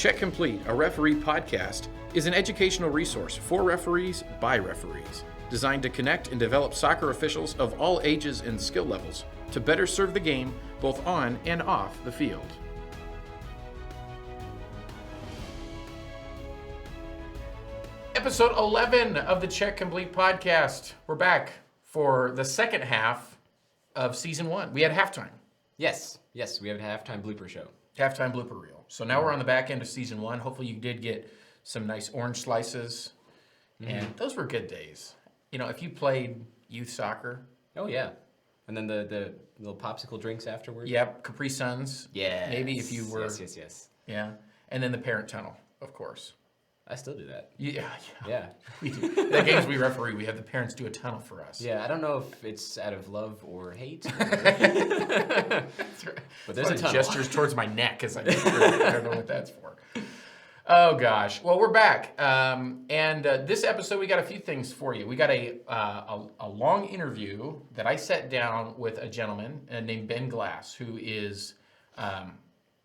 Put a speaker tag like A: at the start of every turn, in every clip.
A: Check Complete, a referee podcast, is an educational resource for referees by referees, designed to connect and develop soccer officials of all ages and skill levels to better serve the game both on and off the field. Episode 11 of the Check Complete podcast. We're back for the second half of season 1. We had halftime.
B: Yes, we have a halftime blooper show.
A: Halftime blooper reel. So now we're on the back end of season 1. Hopefully you did get some nice orange slices. And those were good days. You know, if you played youth soccer.
B: Oh, yeah. And then the little popsicle drinks afterwards.
A: Yep, Capri Suns.
B: Yeah.
A: Maybe if you were.
B: Yes.
A: Yeah. And then the parent tunnel, of course.
B: I still do that.
A: Yeah. We do. The games we referee, we have the parents do a tunnel for us.
B: Yeah, I don't know if it's out of love or hate.
A: That's right.
B: But there's a tunnel.
A: Gestures towards my neck as I go through. I don't know what that's for. Oh, gosh. Well, we're back. And this episode, we got a few things for you. We got a long interview that I sat down with a gentleman named Ben Glass, who is,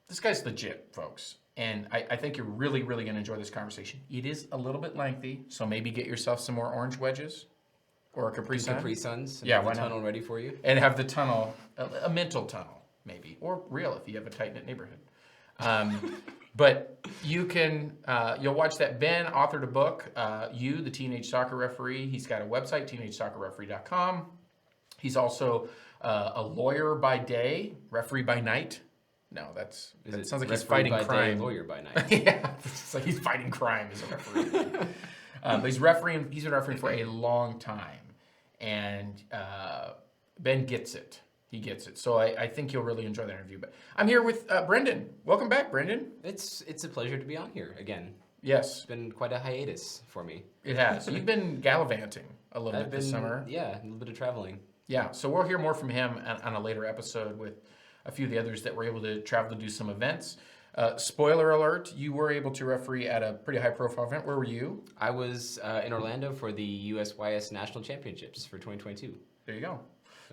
A: this guy's legit, folks. And I think you're really, really going to enjoy this conversation. It is a little bit lengthy, so maybe get yourself some more orange wedges or a Capri Sun.
B: Capri Suns.
A: Yeah,
B: why not? Tunnel ready for you.
A: And have the tunnel, a mental tunnel, maybe, or real if you have a tight-knit neighborhood. But you can, you'll watch that. Ben authored a book, You, the Teenage Soccer Referee. He's got a website, teenagesoccerreferee.com. He's also a lawyer by day, referee by night. No, that sounds like he's fighting crime.
B: Day, lawyer by night.
A: Yeah, it's like he's fighting crime as a referee. But he's refereeing. He's been refereeing for a long time, and Ben gets it. He gets it. So I think you'll really enjoy that interview. But I'm here with Brendan. Welcome back, Brendan.
B: It's a pleasure to be on here again.
A: Yes,
B: it's been quite a hiatus for me.
A: It has. You've been gallivanting a little bit this summer.
B: Yeah, a little bit of traveling.
A: Yeah. So we'll hear more from him on a later episode with a few of the others that were able to travel to do some events. Spoiler alert, you were able to referee at a pretty high-profile event. Where were you?
B: I was in Orlando for the USYS National Championships for 2022.
A: There you go.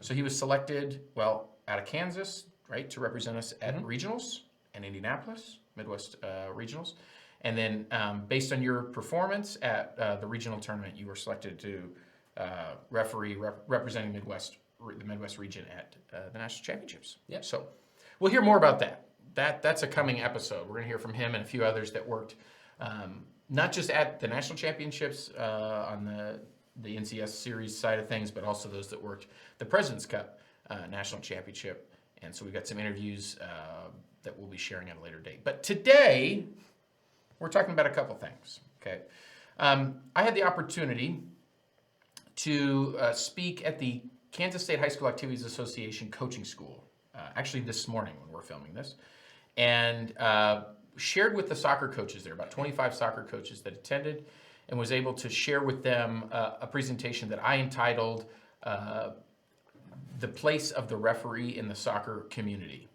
A: So he was selected, out of Kansas, right, to represent us at regionals in Indianapolis, Midwest regionals. And then based on your performance at the regional tournament, you were selected to referee representing the Midwest region at the National Championships.
B: Yeah.
A: So we'll hear more about that. That's a coming episode. We're going to hear from him and a few others that worked not just at the National Championships on the NCS series side of things, but also those that worked the President's Cup National Championship. And so we've got some interviews that we'll be sharing at a later date. But today, we're talking about a couple things. Okay. I had the opportunity to speak at the Kansas State High School Activities Association Coaching School, actually this morning when we're filming this, and shared with the soccer coaches there, about 25 soccer coaches that attended, and was able to share with them a presentation that I entitled The Place of the Referee in the Soccer Community.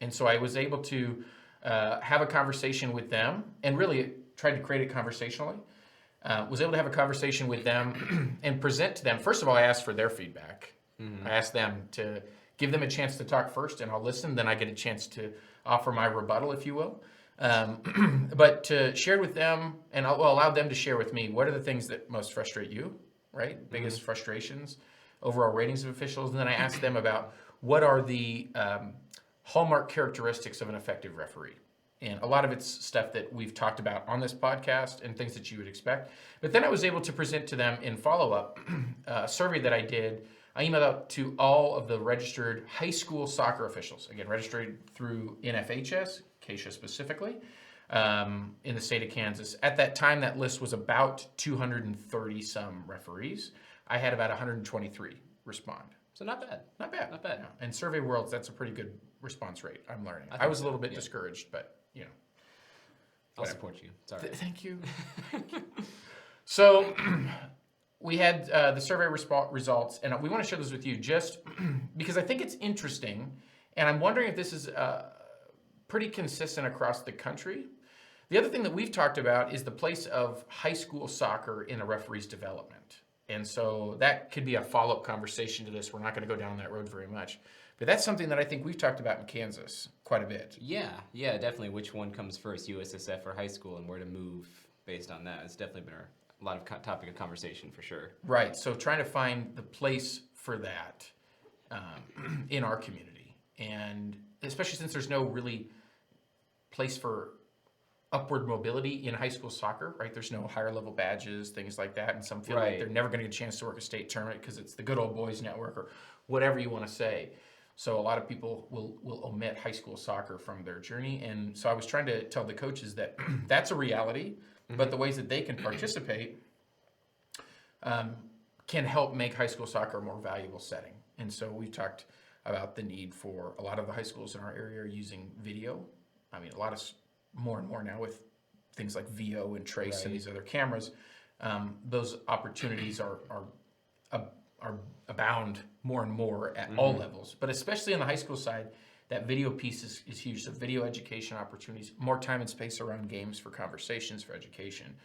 A: And so I was able to have a conversation with them, and really tried to create it conversationally. Was able to have a conversation with them and present to them. First of all, I asked for their feedback. I asked them to give them a chance to talk first, and I'll listen. Then I get a chance to offer my rebuttal, if you will. But to share with them, and I'll allow them to share with me, what are the things that most frustrate you, right? Biggest frustrations, overall ratings of officials. And then I asked them about what are the hallmark characteristics of an effective referee. And a lot of it's stuff that we've talked about on this podcast and things that you would expect. But then I was able to present to them in follow-up a survey that I did. I emailed out to all of the registered high school soccer officials, again, registered through NFHS, Acacia specifically, in the state of Kansas. At that time, that list was about 230-some referees. I had about 123 respond.
B: So not bad.
A: Not bad.
B: Not bad.
A: Yeah. In survey worlds, that's a pretty good response rate, I'm learning. I was a little bit discouraged, but, you know.
B: I'll support you. It's all right.
A: Thank you. So we had the survey results, and we want to share those with you just because I think it's interesting, and I'm wondering if this is pretty consistent across the country. The other thing that we've talked about is the place of high school soccer in a referee's development. And so that could be a follow-up conversation to this. We're not going to go down that road very much. But that's something that I think we've talked about in Kansas quite a bit.
B: Yeah, definitely. Which one comes first, USSF or high school, and where to move based on that. It's definitely been a lot of topic of conversation for sure.
A: Right. So trying to find the place for that in our community. And especially since there's no really place for upward mobility in high school soccer, right? There's no higher level badges, things like that. And some feel like they're never going to get a chance to work a state tournament because it's the good old boys network or whatever you want to say. So a lot of people will omit high school soccer from their journey. And so I was trying to tell the coaches that that's a reality, but the ways that they can participate can help make high school soccer a more valuable setting. And so we talked about the need for a lot of the high schools in our area are using video. I mean, more and more now with things like VO and Trace and these other cameras, those opportunities are abound more and more at all levels, but especially on the high school side, that video piece is huge. So video education opportunities, more time and space around games for conversations, for education,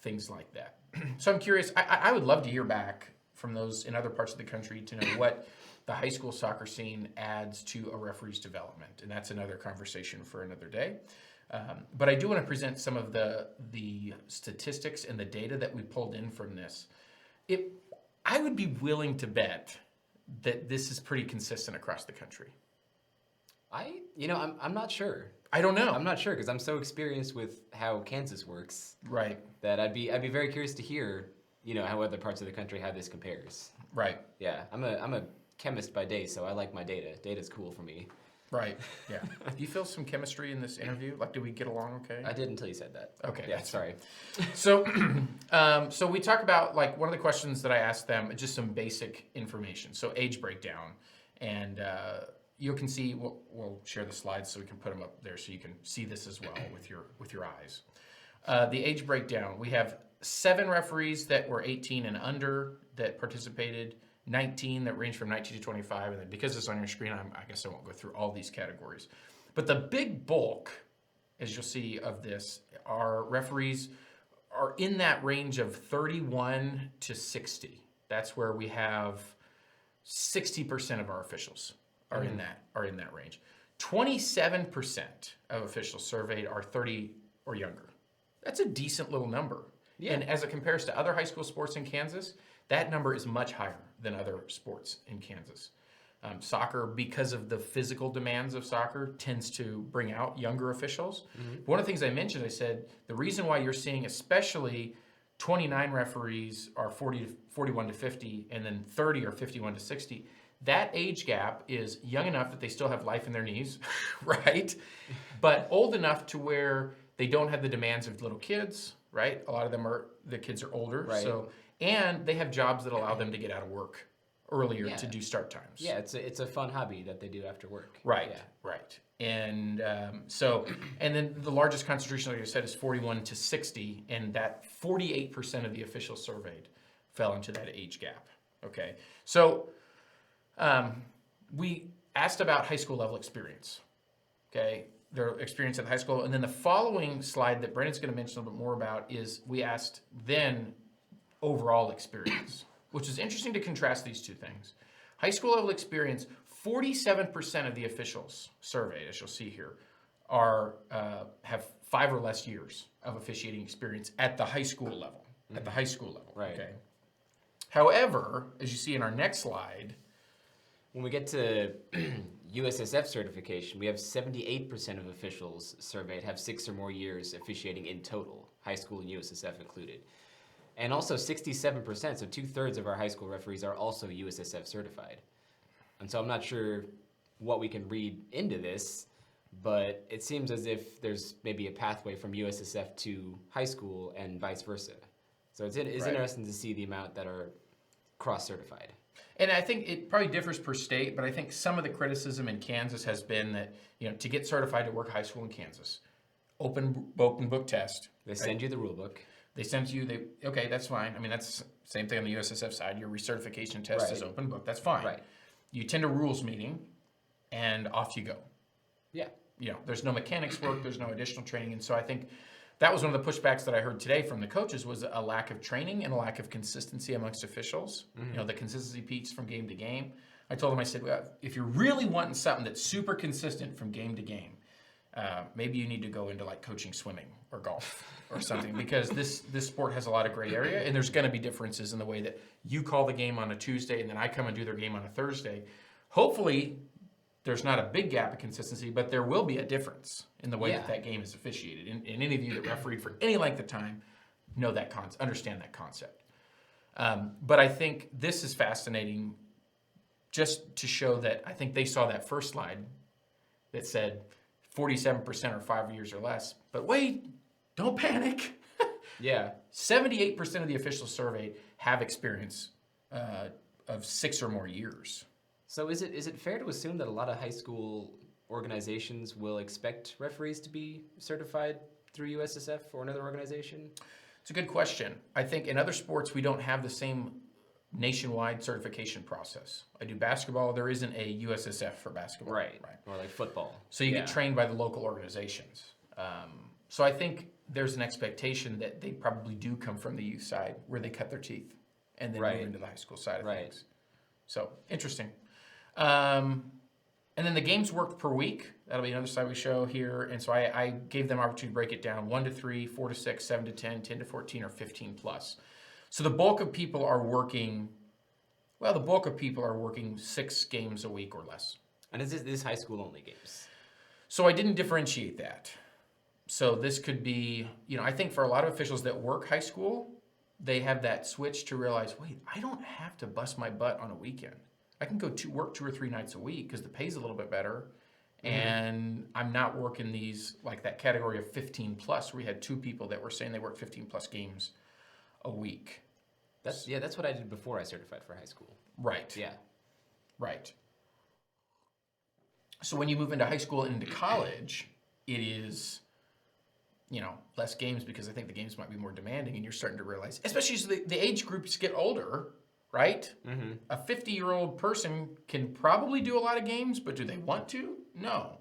A: things like that. So I'm curious, I would love to hear back from those in other parts of the country to know what the high school soccer scene adds to a referee's development. And that's another conversation for another day. But I do want to present some of the statistics and the data that we pulled in from this. I would be willing to bet that this is pretty consistent across the country.
B: I'm not sure.
A: I don't know.
B: I'm not sure because I'm so experienced with how Kansas works.
A: Right.
B: That I'd be very curious to hear, how other parts of the country, how this compares.
A: Right.
B: Yeah. I'm a chemist by day, so I like my data. Data's cool for me.
A: Right. Yeah. Do you feel some chemistry in this interview? Like, did we get along okay?
B: I did until you said that.
A: Okay.
B: Yeah, sorry.
A: So, so we talk about, like, one of the questions that I asked them, just some basic information. So age breakdown. And you can see, we'll share the slides so we can put them up there so you can see this as well with your eyes. The age breakdown, we have 7 referees that were 18 and under that participated, 19 that range from 19 to 25, and then because it's on your screen, I guess I won't go through all these categories. But the big bulk, as you'll see of this, our referees are in that range of 31 to 60. That's where we have 60% of our officials are in that range. 27% of officials surveyed are 30 or younger. That's a decent little number. Yeah. And as it compares to other high school sports in Kansas, that number is much higher than other sports in Kansas. Soccer, because of the physical demands of soccer, tends to bring out younger officials. One of the things I mentioned, I said, the reason why you're seeing especially 29 referees are 41 to 50, and then 30 are 51 to 60, that age gap is young enough that they still have life in their knees, right? But old enough to where they don't have the demands of little kids, right? A lot of the kids are older,
B: right.
A: So, and they have jobs that allow them to get out of work earlier to do start times.
B: Yeah, it's a fun hobby that they do after work.
A: Right,
B: yeah.
A: Right. And and then the largest concentration, like I said, is 41 to 60, and that 48% of the officials surveyed fell into that age gap. Okay, so we asked about high school level experience. Okay, their experience at high school, and then the following slide that Brendan's going to mention a little bit more about is we asked then overall experience, which is interesting to contrast these two things. High school level experience, 47% of the officials surveyed, as you'll see here, have 5 or less years of officiating experience at the high school level. At the high school level,
B: right.
A: Okay. However, as you see in our next slide,
B: when we get to USSF certification, we have 78% of officials surveyed have 6 or more years officiating in total, high school and USSF included. And also 67%, so 2/3 of our high school referees are also USSF certified. And so I'm not sure what we can read into this, but it seems as if there's maybe a pathway from USSF to high school and vice versa. So it's interesting to see the amount that are cross-certified.
A: And I think it probably differs per state, but I think some of the criticism in Kansas has been that, to get certified to work high school in Kansas, open book test.
B: They send you the rule book.
A: They send you, okay, that's fine. I mean, that's the same thing on the USSF side. Your recertification test is open book. That's fine.
B: Right.
A: You attend a rules meeting, and off you go.
B: Yeah.
A: There's no mechanics work. There's no additional training. And so I think that was one of the pushbacks that I heard today from the coaches was a lack of training and a lack of consistency amongst officials. The consistency piece from game to game. I told them, I said, well, if you're really wanting something that's super consistent from game to game, maybe you need to go into like coaching swimming or golf or something, because this sport has a lot of gray area, and there's going to be differences in the way that you call the game on a Tuesday and then I come and do their game on a Thursday. Hopefully, there's not a big gap of consistency, but there will be a difference in the way that game is officiated. And any of you that refereed for any length of time know that understand that concept. But I think this is fascinating, just to show that I think they saw that first slide that said 47% are 5 years or less. But wait, don't panic. 78% of the officials surveyed have experience of 6 or more years.
B: So is it fair to assume that a lot of high school organizations will expect referees to be certified through USSF or another organization?
A: It's a good question. I think in other sports we don't have the same nationwide certification process. I do basketball. There isn't a USSF for basketball.
B: Right. Or like football.
A: So you get trained by the local organizations. So I think there's an expectation that they probably do come from the youth side where they cut their teeth and then move into the high school side of things. So interesting. And then the games worked per week. That'll be another slide we show here. And so I gave them opportunity to break it down 1 to 3, 4 to 6, 7 to 10, 10 to 14, or 15 plus. So the bulk of people are working 6 games a week or less.
B: And is this high school only games?
A: So I didn't differentiate that. So this could be, I think for a lot of officials that work high school, they have that switch to realize, wait, I don't have to bust my butt on a weekend. I can go to work 2 or 3 nights a week because the pay's a little bit better. And I'm not working these, like that category of 15 plus, where we had 2 people that were saying they worked 15 plus games a week.
B: That's what I did before I certified for high school.
A: Right.
B: Yeah.
A: Right. So when you move into high school and into college, it is, less games, because I think the games might be more demanding, and you're starting to realize, especially as the age groups get older, right? A 50-year-old person can probably do a lot of games, but do they want to? No.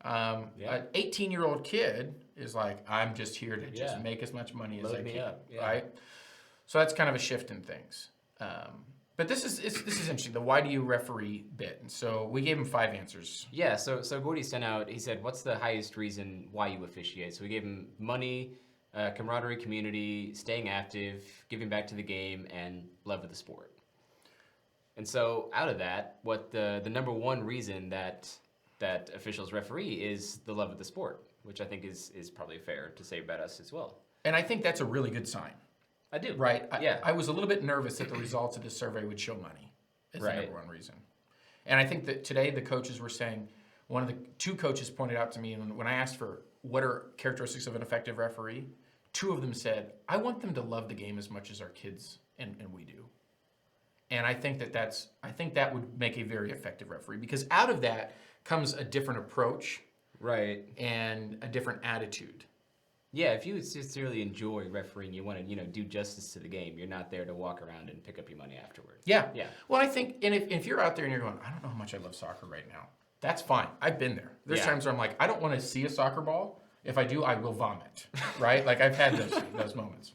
A: An 18-year-old kid is like, I'm just here to just make as much money as I can, right? So that's kind of a shift in things. But this is interesting, the why do you referee bit. And so we gave him 5 answers.
B: Yeah, so Gordie sent out, he said, what's the highest reason why you officiate? So we gave him money, camaraderie, community, staying active, giving back to the game, and love of the sport. And so out of that, what the number one reason that officials referee is the love of the sport, which I think is probably fair to say about us as well.
A: And I think that's a really good sign.
B: I do.
A: Right. I was a little bit nervous that the results of this survey would show money as the number one reason. And I think that today the coaches were saying, one of the 2 coaches pointed out to me, and when I asked for what are characteristics of an effective referee, 2 of them said, I want them to love the game as much as our kids and we do. And I think that would make a very effective referee, because out of that comes a different approach.
B: Right.
A: And a different attitude.
B: Yeah, if you sincerely enjoy refereeing, you want to, do justice to the game. You're not there to walk around and pick up your money afterward.
A: Yeah. Well, I think, and if you're out there and you're going, I don't know how much I love soccer right now, that's fine. I've been there. There's times where I'm like, I don't want to see a soccer ball. If I do, I will vomit, right? Like I've had those moments.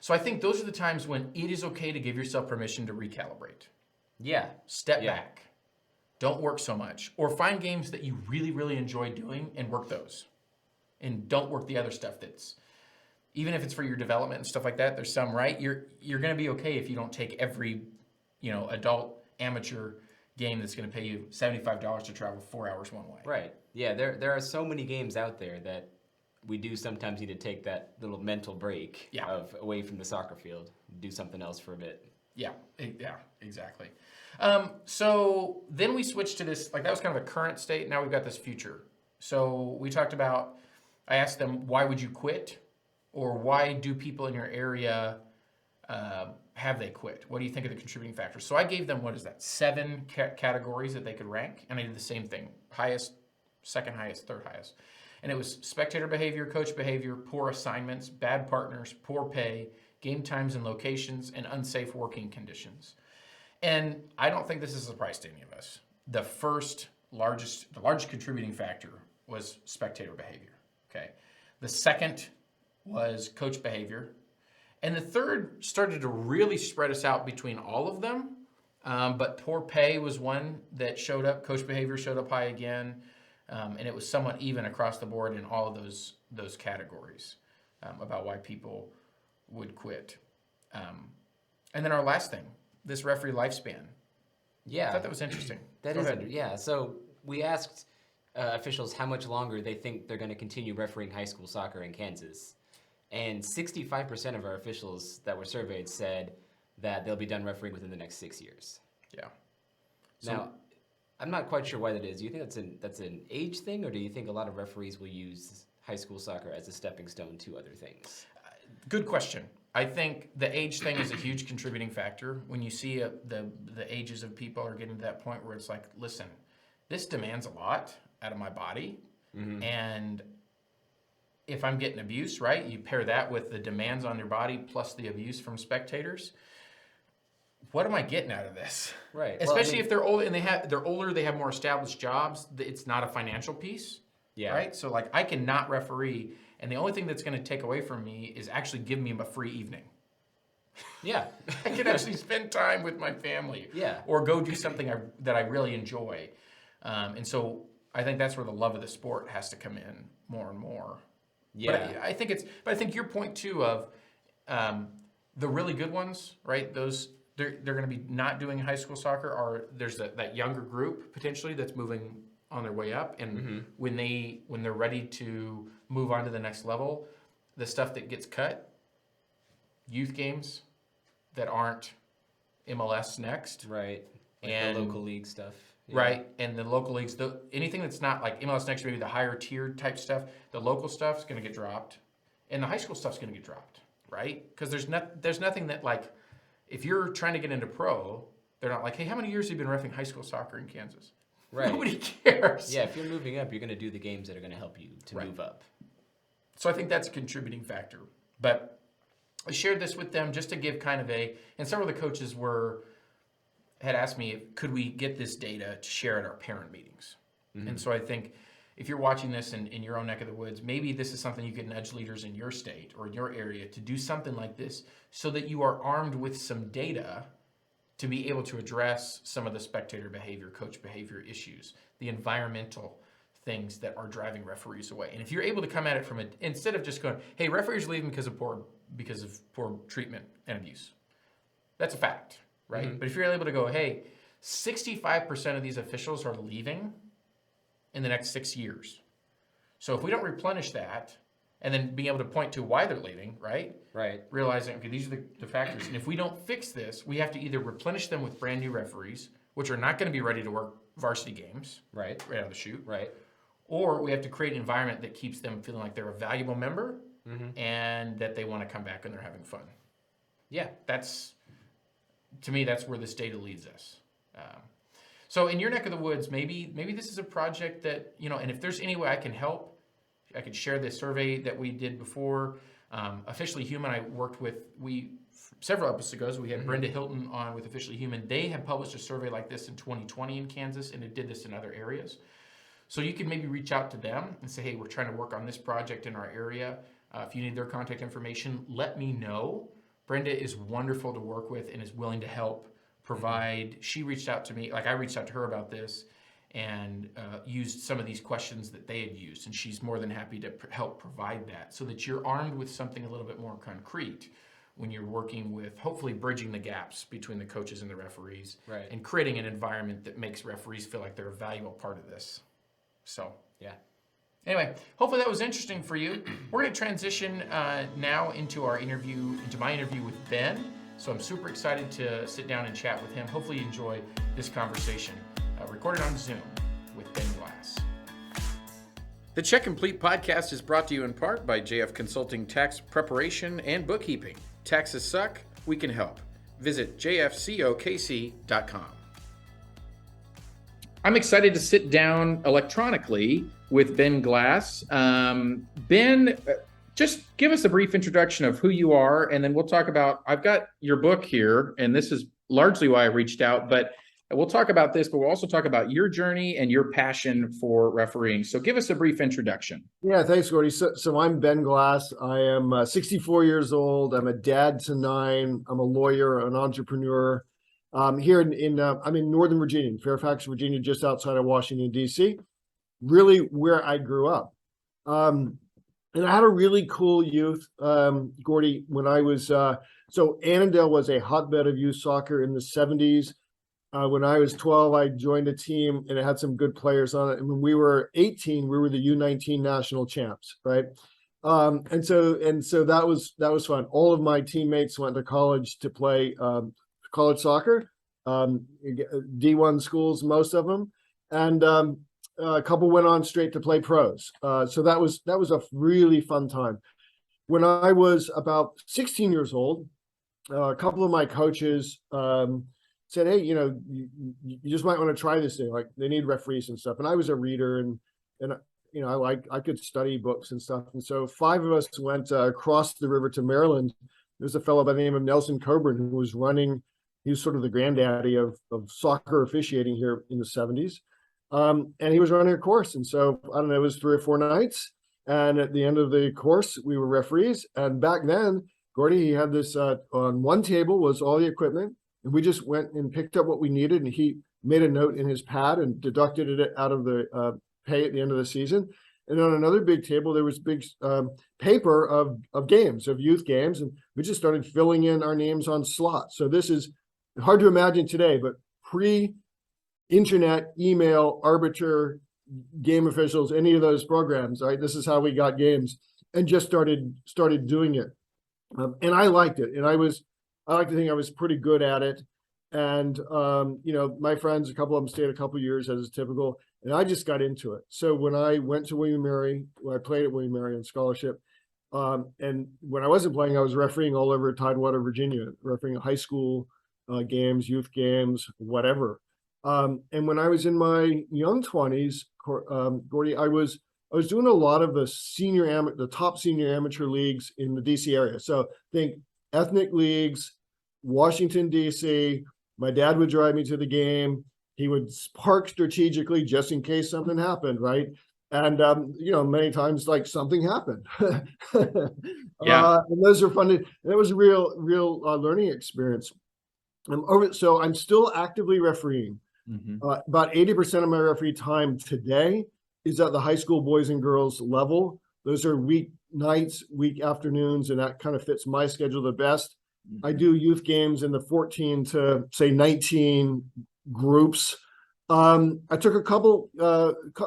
A: So I think those are the times when it is okay to give yourself permission to recalibrate.
B: Yeah.
A: Step back. Don't work so much. Or find games that you really, really enjoy doing and work those. And don't work the other stuff that's, even if it's for your development and stuff like that, there's some, right? You're going to be okay if you don't take every, adult amateur game that's going to pay you $75 to travel 4 hours one way.
B: Right. Yeah, there are so many games out there that we do sometimes need to take that little mental break of away from the soccer field, do something else for a bit.
A: Yeah, exactly. So then we switched to this, like that was kind of a current state. Now we've got this future. So we talked about, I asked them, why would you quit? Or why do people in your area have they quit? What do you think are the contributing factors? So I gave them, 7 categories that they could rank. And I did the same thing. Highest, second highest, third highest. And it was spectator behavior, coach behavior, poor assignments, bad partners, poor pay, game times and locations, and unsafe working conditions. And I don't think this is a surprise to any of us. The largest contributing factor was spectator behavior. Okay. The second was coach behavior. And the third started to really spread us out between all of them. But poor pay was one that showed up. Coach behavior showed up high again. And it was somewhat even across the board in all of those categories about why people would quit. And then our last thing, this referee lifespan.
B: Yeah.
A: I thought that was interesting.
B: Yeah. So we asked officials how much longer they think they're going to continue refereeing high school soccer in Kansas. And 65% of our officials that were surveyed said that they'll be done refereeing within the next 6 years.
A: Yeah.
B: Now, I'm not quite sure why that is. Do you think that's an age thing, or do you think a lot of referees will use high school soccer as a stepping stone to other things?
A: Good question. I think the age thing is a huge contributing factor. When you see the ages of people are getting to that point where it's like, listen, this demands a lot out of my body, and if I'm getting abuse, right, you pair that with the demands on your body plus the abuse from spectators. What am I getting out of this?
B: Right.
A: Especially if they're old and they're older, they have more established jobs. It's not a financial piece.
B: Yeah.
A: Right. So like I cannot referee, and the only thing that's going to take away from me is actually give me a free evening.
B: Yeah.
A: I can actually spend time with my family.
B: Yeah.
A: Or go do something that I really enjoy. And so I think that's where the love of the sport has to come in more and more.
B: Yeah.
A: But I think your point too of the really good ones, right? Those they're going to be not doing high school soccer, or there's that younger group potentially that's moving on their way up, and when they're ready to move on to the next level, the stuff that gets cut, youth games that aren't MLS next,
B: Right. Like
A: and
B: the local league stuff. Yeah.
A: Right, and the local leagues, anything that's not like MLS Next, maybe the higher tiered type stuff, the local stuff's going to get dropped, and the high school stuff's going to get dropped, right? Because there's nothing that like, if you're trying to get into pro, they're not like, hey, how many years have you been reffing high school soccer in Kansas?
B: Right.
A: Nobody cares.
B: Yeah, if you're moving up, you're going to do the games that are going to help you to move up.
A: So I think that's a contributing factor. But I shared this with them just to give kind of and several of the coaches had asked me, could we get this data to share at our parent meetings? And so I think if you're watching this in your own neck of the woods, maybe this is something you could nudge leaders in your state or in your area to do something like this so that you are armed with some data to be able to address some of the spectator behavior, coach behavior issues, the environmental things that are driving referees away. And if you're able to come at it from instead of just going, hey, referees are leaving because of poor treatment and abuse. That's a fact, right? But if you're able to go, hey, 65% of these officials are leaving in the next 6 years. So if we don't replenish that, and then being able to point to why they're leaving, right?
B: Right.
A: Realizing, okay, these are the factors. And if we don't fix this, we have to either replenish them with brand new referees, which are not going to be ready to work varsity games
B: Right.
A: right out of the chute.
B: Right.
A: Or we have to create an environment that keeps them feeling like they're a valuable member and that they want to come back and they're having fun. Yeah, to me, that's where this data leads us. So in your neck of the woods, maybe this is a project that, and if there's any way I can help, I could share this survey that we did before. Officially Human, I worked with, several episodes ago, we had Brenda Hilton on with Officially Human. They have published a survey like this in 2020 in Kansas, and it did this in other areas. So you can maybe reach out to them and say, hey, we're trying to work on this project in our area. If you need their contact information, let me know. Brenda is wonderful to work with and is willing to help provide. She reached out to me, like I reached out to her about this, and used some of these questions that they had used. And she's more than happy to help provide that so that you're armed with something a little bit more concrete when you're working with hopefully bridging the gaps between the coaches and the referees,
B: Right.
A: and creating an environment that makes referees feel like they're a valuable part of this. So,
B: Yeah.
A: anyway, hopefully that was interesting for you. We're going to transition now into my interview with Ben. So I'm super excited to sit down and chat with him. Hopefully you enjoy this conversation. Recorded on Zoom with Ben Glass. The Check Complete podcast is brought to you in part by JF Consulting Tax Preparation and Bookkeeping. Taxes suck, we can help. Visit jfcokc.com. I'm excited to sit down electronically with Ben Glass. Ben, just give us a brief introduction of who you are, and then we'll talk about, I've got your book here, and this is largely why I reached out, but And we'll talk about this, but we'll also talk about your journey and your passion for refereeing. So give us a brief introduction.
C: Yeah, thanks, Gordie. So I'm Ben Glass. I am 64 years old. I'm a dad to 9. I'm a lawyer, an entrepreneur. Here I'm in Northern Virginia, Fairfax, Virginia, just outside of Washington, D.C., really where I grew up. And I had a really cool youth, Gordie, when I was, so Annandale was a hotbed of youth soccer in the 70s. When I was 12, I joined a team and it had some good players on it. And when we were 18, we were the U19 national champs, right? And so that was fun. All of my teammates went to college to play college soccer, D1 schools, most of them, and a couple went on straight to play pros. So that was a really fun time. When I was about 16 years old, a couple of my coaches said, "Hey, you just might want to try this thing. Like they need referees and stuff." And I was a reader, and I could study books and stuff. And so 5 of us went across the river to Maryland. There's a fellow by the name of Nelson Coburn who was running. He was sort of the granddaddy of soccer officiating here in the 70s. And he was running a course. And so, I don't know, it was 3 or 4 nights. And at the end of the course, we were referees. And back then, Gordie, he had this, on one table was all the equipment. And we just went and picked up what we needed. And he made a note in his pad and deducted it out of the pay at the end of the season. And on another big table, there was big paper of games, of youth games. And we just started filling in our names on slots. So this is hard to imagine today, but pre-internet, email, arbiter, game officials, any of those programs, right? This is how we got games and just started doing it. And I liked it. And I like to think I was pretty good at it. And, my friends, a couple of them stayed a couple of years as is typical. And I just got into it. So when I went to William & Mary, when I played at William & Mary on scholarship, and when I wasn't playing, I was refereeing all over Tidewater, Virginia, refereeing high school games, youth games, whatever. And when I was in my young 20s, Gordie, I was doing a lot of the top senior amateur leagues in the DC area. So think ethnic leagues, Washington, DC. My dad would drive me to the game. He would park strategically just in case something happened, right? And many times like something happened.
A: Yeah.
C: And those are fun. And it was a real learning experience. So I'm still actively refereeing.
A: Mm-hmm.
C: About 80% of my referee time today is at the high school boys and girls level. Those are week nights, week afternoons, and that kind of fits my schedule the best. Mm-hmm. I do youth games in the 14 to say 19 groups. I took a couple.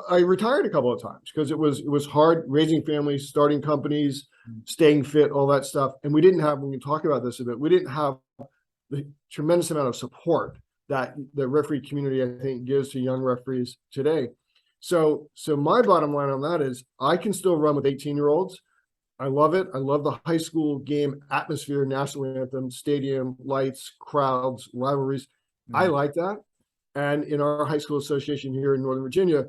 C: I retired a couple of times because it was hard raising families, starting companies, staying fit, all that stuff. And we didn't have. When we talk about this a bit, we didn't have the tremendous amount of support that the referee community, I think, gives to young referees today. So my bottom line on that is I can still run with 18-year-olds. I love it. I love the high school game atmosphere, national anthem, stadium, lights, crowds, rivalries. Mm-hmm. I like that. And in our high school association here in Northern Virginia,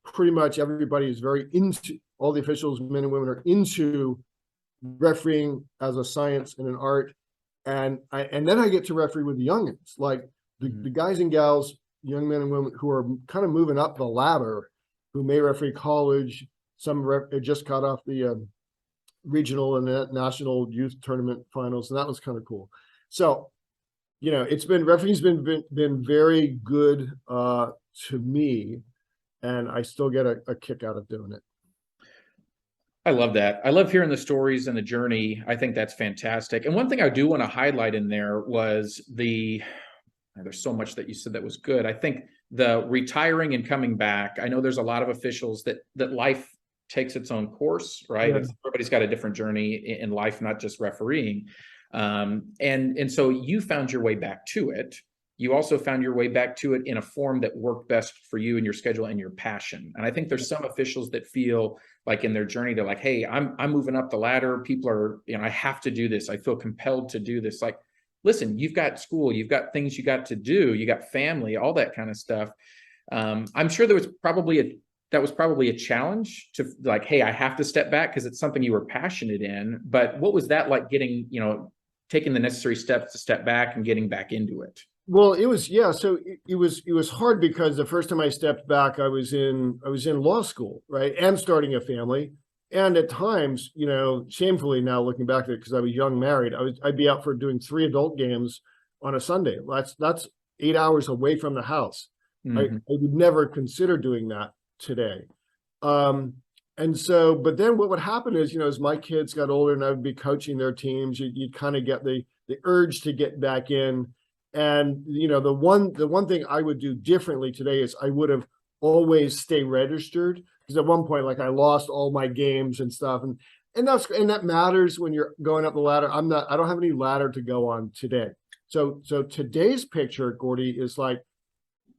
C: pretty much everybody is very into, all the officials, men and women, are into refereeing as a science and an art. And then I get to referee with the youngins, like the guys and gals, young men and women who are kind of moving up the ladder, who may referee college. Some just cut off the regional and national youth tournament finals, and that was kind of cool. So, refereeing's been very good to me, and I still get a kick out of doing it.
A: I love that. I love hearing the stories and the journey. I think that's fantastic. And one thing I do want to highlight in there was there's so much that you said that was good. I think the retiring and coming back, I know there's a lot of officials that life takes its own course, right? Yeah. Everybody's got a different journey in life, not just refereeing. And so you found your way back to it. You also found your way back to it in a form that worked best for you and your schedule and your passion. And I think there's some officials that feel like in their journey, they're like, hey, I'm moving up the ladder. People are, I have to do this. I feel compelled to do this. Like, listen, you've got school, you've got things you got to do, you got family, all that kind of stuff. I'm sure that was probably a challenge to like, hey, I have to step back because it's something you were passionate in. But what was that like getting, taking the necessary steps to step back and getting back into it?
C: Well, it was, yeah. So it was hard because the first time I stepped back, I was in law school, right, and starting a family, and at times, you know, shamefully now looking back at it, because I was young married, I'd be out for doing 3 adult games on a Sunday. That's 8 hours away from the house. I would never consider doing that today. Um, and so, but then what would happen is, you know, as my kids got older and I would be coaching their teams, you'd kind of get the urge to get back in. And you know, the one thing I would do differently today is I would have always stay registered, because at one point, like, I lost all my games and stuff, and that matters when you're going up the ladder. I don't have any ladder to go on today. So today's picture, Gordie, is like,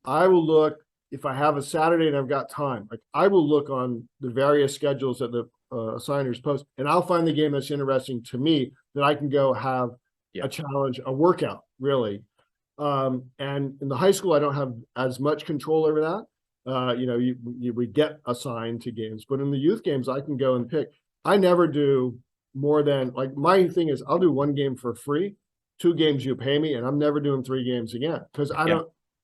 C: I will look, if I have a Saturday and I've got time, like, I will look on the various schedules that the assigners post, and I'll find the game that's interesting to me that I can go have a challenge, a workout, really. And in the high school, I don't have as much control over that. You know, we get assigned to games, but in the youth games, I can go and pick. I never do more than, like, my thing is I'll do 1 game for free, 2 games you pay me, and I'm never doing 3 games again, because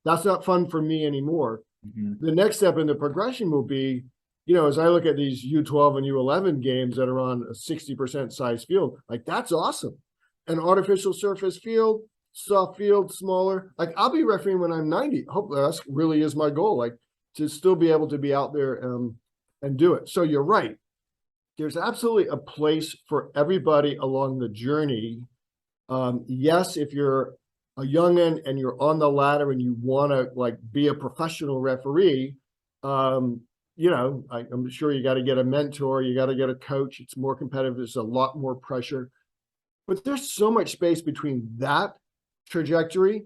C: that's not fun for me anymore. The next step in the progression will be, you know, as I look at these U12 and U11 games that are on a 60% size field, like, that's awesome. An artificial surface field, soft field, smaller. Like, I'll be refereeing when I'm 90. Hopefully that really is my goal, like, to still be able to be out there and do it. So you're right. There's absolutely a place for everybody along the journey. Yes, if you're a youngin and you're on the ladder and you want to, like, be a professional referee, you know, I'm sure you got to get a mentor, you got to get a coach. It's more competitive. There's a lot more pressure, but there's so much space between that trajectory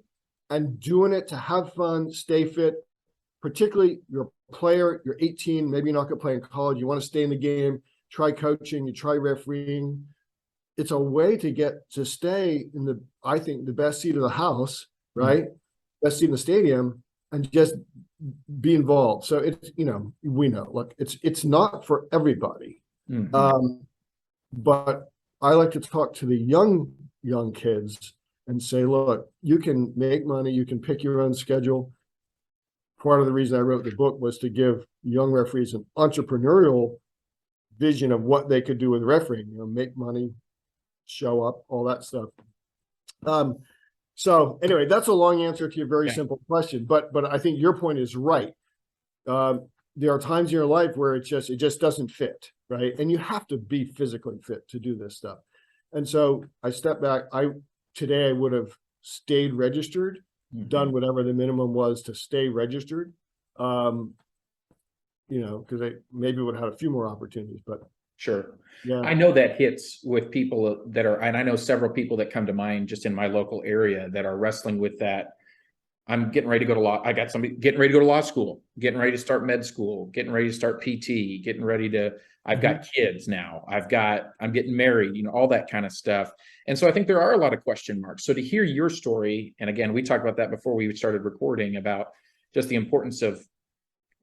C: and doing it to have fun, stay fit. Particularly, you're a player, you're 18, maybe you're not going to play in college, you want to stay in the game, try coaching, you try refereeing. It's a way to get to stay in the, I think, the best seat of the house, right? Best seat in the stadium, and just be involved. So it's, you know, we know, look, it's not for everybody. But I like to talk to the young kids and say, look, you can make money, you can pick your own schedule. Part of the reason I wrote the book was to give young referees an entrepreneurial vision of what they could do with refereeing, you know, make money, show up, all that stuff. So anyway, that's a long answer to your very simple question, but I think your point is right. There are times in your life where it just doesn't fit, right? And you have to be physically fit to do this stuff. And so I stepped back. Today I would have stayed registered, done whatever the minimum was to stay registered. You know, because I maybe would have had a few more opportunities, but
A: sure.
C: Yeah.
A: I know that hits with people that are, and I know several people that come to mind just in my local area that are wrestling with that. I'm getting ready to go to law. I got somebody getting ready to go to law school, getting ready to start med school, getting ready to start PT, getting ready to, I've got kids now. I'm getting married, you know, all that kind of stuff. And so I think there are a lot of question marks. So to hear your story, and again, we talked about that before we started recording, about just the importance of,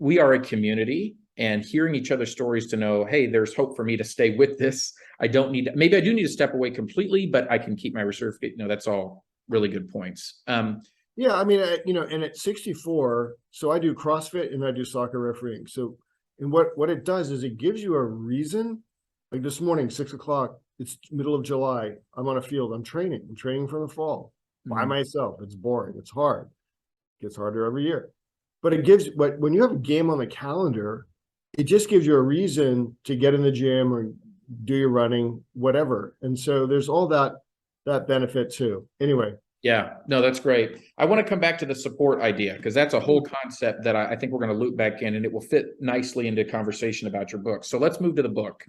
A: we are a community, and hearing each other's stories to know, hey, there's hope for me to stay with this. I don't need to, maybe I do need to step away completely, but I can keep my reserve. You know, that's all really good points.
C: Yeah, I mean, you know, and at 64, so I do CrossFit and I do soccer refereeing. So, and what it does is it gives you a reason. Like this morning, 6 o'clock, it's middle of July. I'm on a field. I'm training for the fall by myself. It's boring. It's hard. It gets harder every year. But when you have a game on the calendar, it just gives you a reason to get in the gym or do your running, whatever. And so there's all that benefit too. Anyway.
A: Yeah, no, that's great. I want to come back to the support idea, because that's a whole concept that I think we're going to loop back in, and it will fit nicely into conversation about your book. So let's move to the book.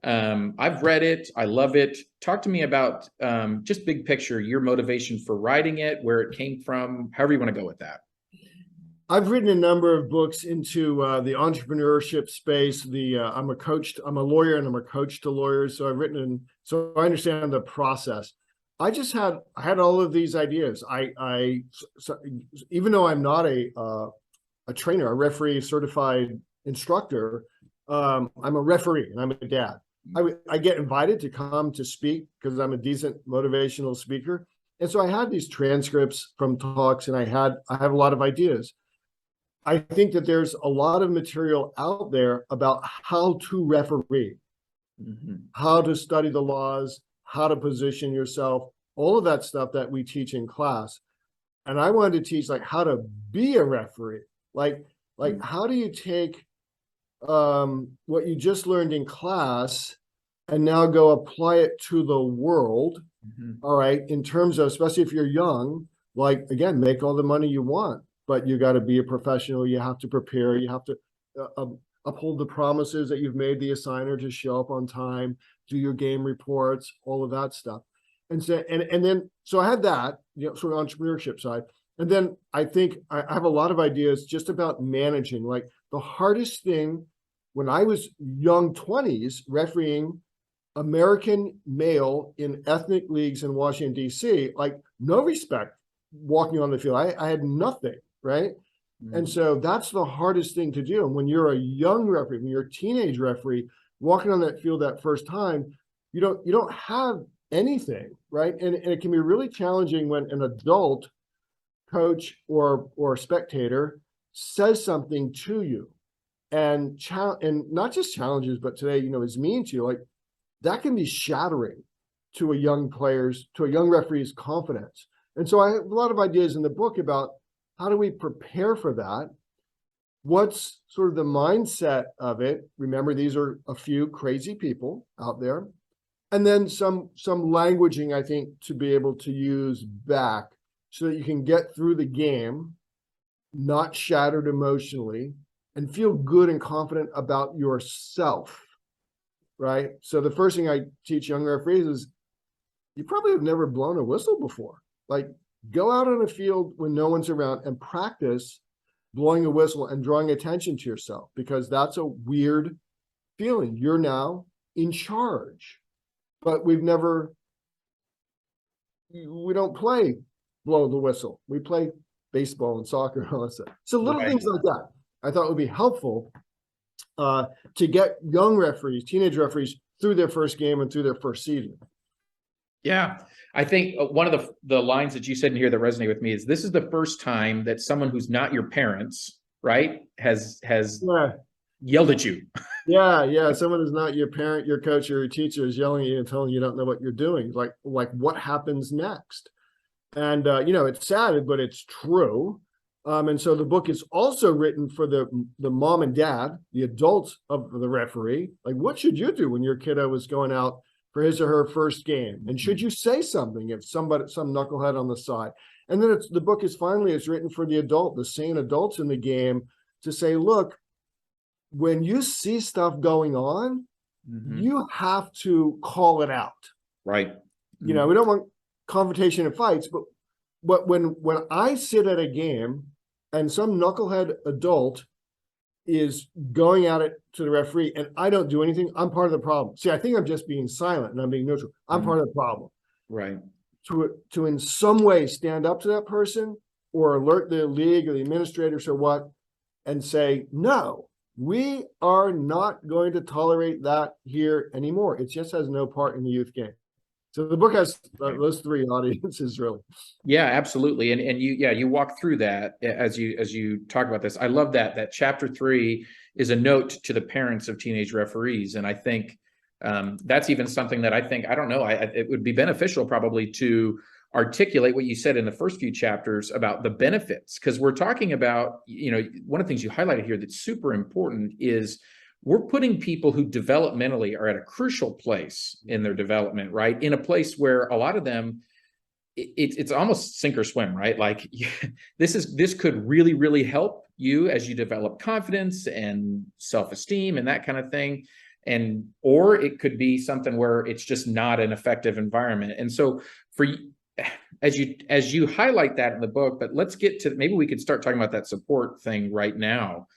A: I've read it. I love it. Talk to me about just big picture, your motivation for writing it, where it came from, however you want to go with that.
C: I've written a number of books into the entrepreneurship space. I'm a lawyer, and I'm a coach to lawyers. So I've written, so I understand the process. I had all of these ideas. So even though I'm not a trainer, a referee certified instructor, I'm a referee and I'm a dad. I get invited to come to speak because I'm a decent motivational speaker. And so I had these transcripts from talks, and I have a lot of ideas. I think that there's a lot of material out there about how to referee, how to study the laws, how to position yourself, all of that stuff that we teach in class. And I wanted to teach like how to be a referee. Like how do you take what you just learned in class and now go apply it to the world? All right, in terms of, especially if you're young, like again, make all the money you want, but you got to be a professional. You have to prepare. You have to uphold the promises that you've made the assigner to show up on time, do your game reports, all of that stuff. And so, and then, so I had that, sort of entrepreneurship side. And then I think I have a lot of ideas just about managing. Like the hardest thing when I was young 20s, refereeing American male in ethnic leagues in Washington, D.C., like no respect walking on the field. I had nothing, right? And so that's the hardest thing to do. And when you're a young referee, when you're a teenage referee, walking on that field that first time, you don't have anything, right? And it can be really challenging when an adult coach or spectator says something to you and not just challenges, but today, is mean to you. Like that can be shattering to a young referee's confidence. And so I have a lot of ideas in the book about how do we prepare for that? What's sort of the mindset of it? Remember, these are a few crazy people out there. And then some languaging, I think, to be able to use back so that you can get through the game, not shattered emotionally, and feel good and confident about yourself, right? So the first thing I teach young referees is you probably have never blown a whistle before. Like, go out on a field when no one's around and practice blowing a whistle and drawing attention to yourself, because that's a weird feeling. You're now in charge, but we don't play blow the whistle. We play baseball and soccer and all that stuff. So little things like that I thought would be helpful to get young referees, teenage referees through their first game and through their first season.
A: Yeah, I think one of the lines that you said in here that resonate with me is this is the first time that someone who's not your parents, right, has yelled at you.
C: Yeah. Someone who's not your parent, your coach, or your teacher is yelling at you and telling you don't know what you're doing. Like what happens next? And it's sad, but it's true. And so the book is also written for the mom and dad, the adults of the referee. Like, what should you do when your kiddo was going out for his or her first game? And should you say something if some knucklehead on the side? And then the book is written for the sane adults in the game to say, look, when you see stuff going on, you have to call it out.
A: Right.
C: We don't want confrontation and fights, but when I sit at a game and some knucklehead adult is going at it to the referee and I don't do anything, I'm part of the problem. See, I think I'm just being silent and I'm being neutral. I'm part of the problem.
A: Right.
C: To in some way stand up to that person or alert the league or the administrators or what and say, no, we are not going to tolerate that here anymore. It just has no part in the youth game. So the book has those three audiences, really.
A: Yeah, absolutely. And you walk through that as you talk about this. I love that chapter 3 is a note to the parents of teenage referees. And I think that's even something that I don't know, it would be beneficial probably to articulate what you said in the first few chapters about the benefits, because we're talking about, one of the things you highlighted here that's super important is we're putting people who developmentally are at a crucial place in their development, right? In a place where a lot of them, it's almost sink or swim, right? Like this could really, really help you as you develop confidence and self-esteem and that kind of thing. Or it could be something where it's just not an effective environment. And so as you highlight that in the book, but let's get to, maybe we could start talking about that support thing right now.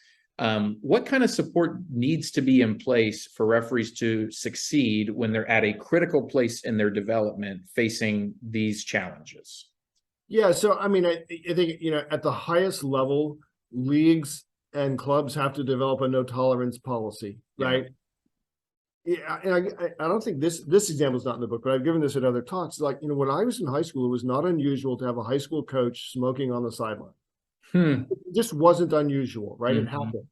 A: What kind of support needs to be in place for referees to succeed when they're at a critical place in their development facing these challenges?
C: Yeah, so I mean, I think, at the highest level, leagues and clubs have to develop a no tolerance policy, right? Yeah, and I don't think this example is not in the book, but I've given this at other talks. Like, when I was in high school, it was not unusual to have a high school coach smoking on the sideline. It just wasn't unusual, right? It happened.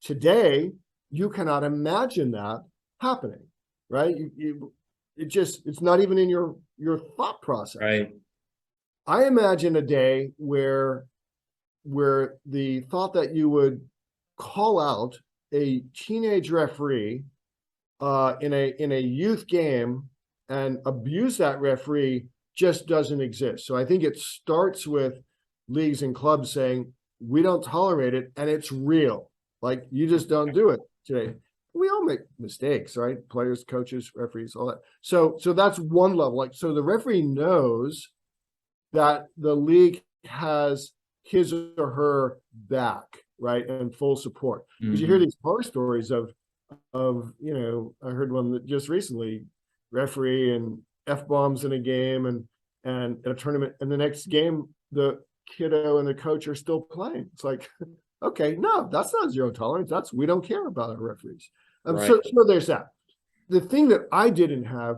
C: Today, you cannot imagine that happening, right? It's not even in your thought process.
A: Right.
C: I imagine a day where the thought that you would call out a teenage referee in a youth game and abuse that referee just doesn't exist. So I think it starts with leagues and clubs saying, we don't tolerate it, and it's real. Like, you just don't do it today. We all make mistakes, right? Players, coaches, referees, all that. So that's one level. Like, so the referee knows that the league has his or her back, right, and full support. Because you hear these horror stories of I heard one that just recently, referee and F-bombs in a game and a tournament, and the next game the kiddo and the coach are still playing. It's like, okay, no, that's not zero tolerance. That's, we don't care about our referees.
A: Right.
C: So there's that. The thing that I didn't have,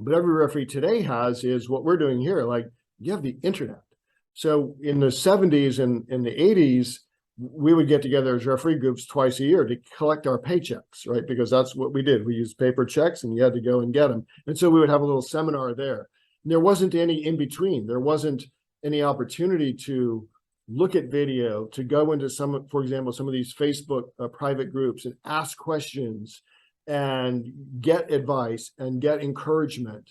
C: but every referee today has, is what we're doing here. Like, you have the internet. So in the 70s and in the 80s, we would get together as referee groups twice a year to collect our paychecks, right? Because that's what we did. We used paper checks, and you had to go and get them. And so we would have a little seminar there. And there wasn't any in between. There wasn't any opportunity to look at video, to go into for example, some of these Facebook private groups and ask questions and get advice and get encouragement.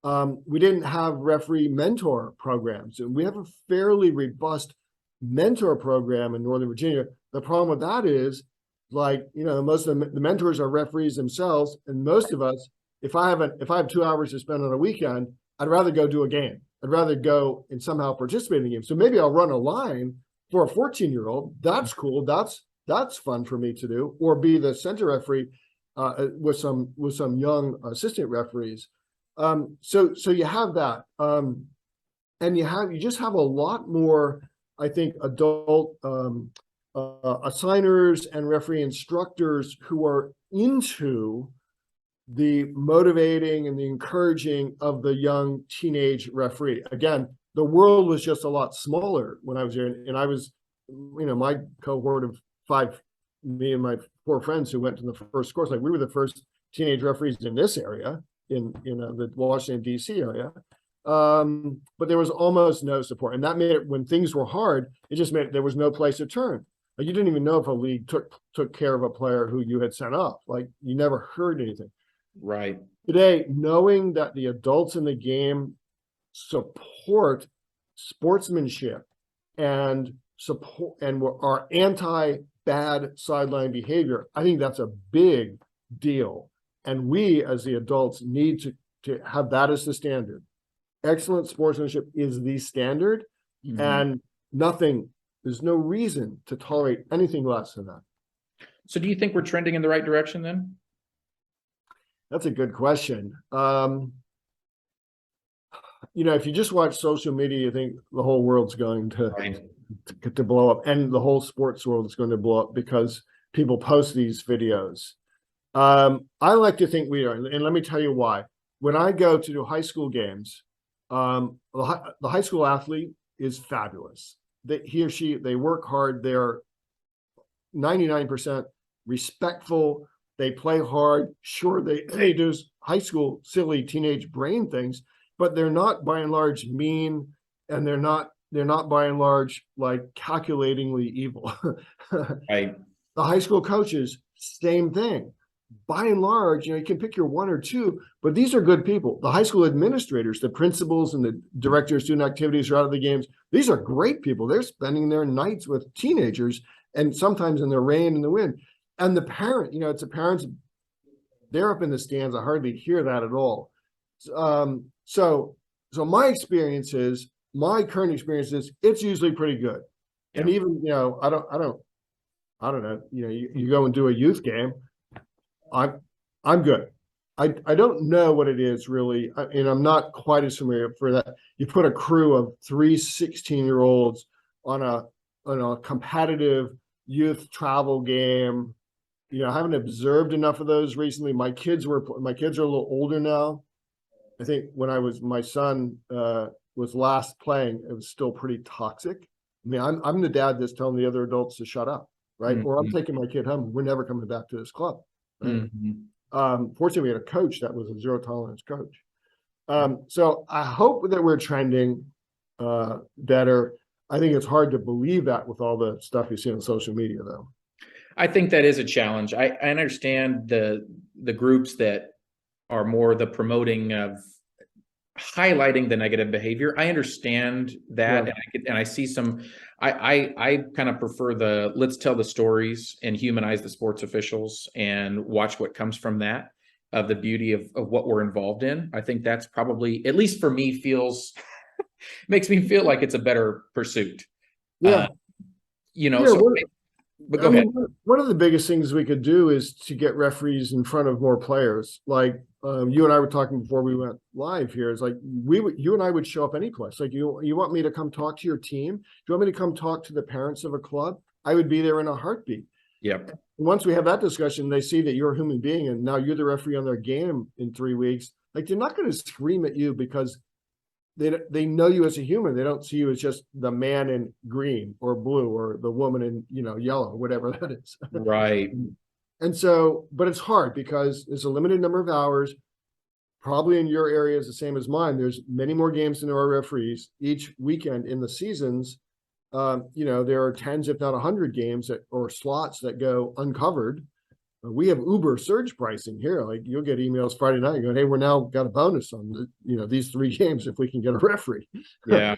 C: We didn't have referee mentor programs, and we have a fairly robust mentor program in Northern Virginia. The problem with that is, like, most of the mentors are referees themselves, and most of us, if I have 2 hours to spend on a weekend, I'd rather go do a game. I'd rather go and somehow participate in the game. So maybe I'll run a line for a 14-year-old. That's cool. That's fun for me to do, or be the center referee with some young assistant referees. So you have that, and you just have a lot more, I think, adult assigners and referee instructors who are into the motivating and the encouraging of the young teenage referee. Again, the world was just a lot smaller when I was here, and I was, my cohort of 5, me and my 4 friends who went to the first course, like, we were the first teenage referees in this area, in the Washington, D.C. area. But there was almost no support. And that made it, when things were hard, it just meant there was no place to turn. Like, you didn't even know if a league took care of a player who you had sent off. Like, you never heard anything.
A: Right.
C: Today, knowing that the adults in the game support sportsmanship and are anti-bad sideline behavior, I think that's a big deal. And we, as the adults, need to have that as the standard. Excellent sportsmanship is the standard, and there's no reason to tolerate anything less than that.
A: So do you think we're trending in the right direction then?
C: That's a good question. If you just watch social media, you think the whole world's going to blow up, and the whole sports world is going to blow up because people post these videos. I like to think we are, and let me tell you why. When I go to do high school games, the high school athlete is fabulous. They work hard. They're 99% respectful. They play hard. Sure, they do high school silly teenage brain things, but they're not by and large mean, and they're not by and large like calculatingly evil.
A: Right.
C: The high school coaches, same thing. By and large, you can pick your 1 or 2, but these are good people. The high school administrators, the principals and the director of student activities are out of the games. These are great people. They're spending their nights with teenagers, and sometimes in the rain and the wind. And the parent, it's the parents, they're up in the stands. I hardly hear that at all. So my current experience is, it's usually pretty good. Yeah. And even, I don't know, you go and do a youth game, I'm good. I don't know what it is really, and I'm not quite as familiar for that. You put a crew of 3 16-year-olds on a competitive youth travel game, I haven't observed enough of those recently. My kids are a little older now. I think when my son was last playing, it was still pretty toxic. I mean, I'm the dad that's telling the other adults to shut up, right? Or I'm taking my kid home. We're never coming back to this club. Right? Fortunately, we had a coach that was a zero tolerance coach. So I hope that we're trending better. I think it's hard to believe that with all the stuff you see on social media, though.
A: I think that is a challenge. I understand the groups that are more the promoting of highlighting the negative behavior. I understand that, and I see some. I kind of prefer the let's tell the stories and humanize the sports officials and watch what comes from that, of the beauty of what we're involved in. I think that's probably, at least for me, makes me feel like it's a better pursuit.
C: Yeah.
A: But go ahead.
C: One of the biggest things we could do is to get referees in front of more players. Like you and I were talking before we went live here. It's like you and I would show up any place. Like you want me to come talk to your team? Do you want me to come talk to the parents of a club? I would be there in a heartbeat.
A: Yep.
C: Once we have that discussion, they see that you're a human being, and now you're the referee on their game in 3 weeks. Like they're not going to scream at you because they know you as a human. They don't see you as just the man in green or blue or the woman in yellow, whatever that is.
A: Right.
C: And so, but it's hard because there's a limited number of hours. Probably in your area is the same as mine. There's many more games than there are referees each weekend in the seasons. There are tens, if not 100 games or slots that go uncovered. We have Uber surge pricing here. Like you'll get emails Friday night going, hey, we're now got a bonus on these 3 games if we can get a referee.
A: Yeah.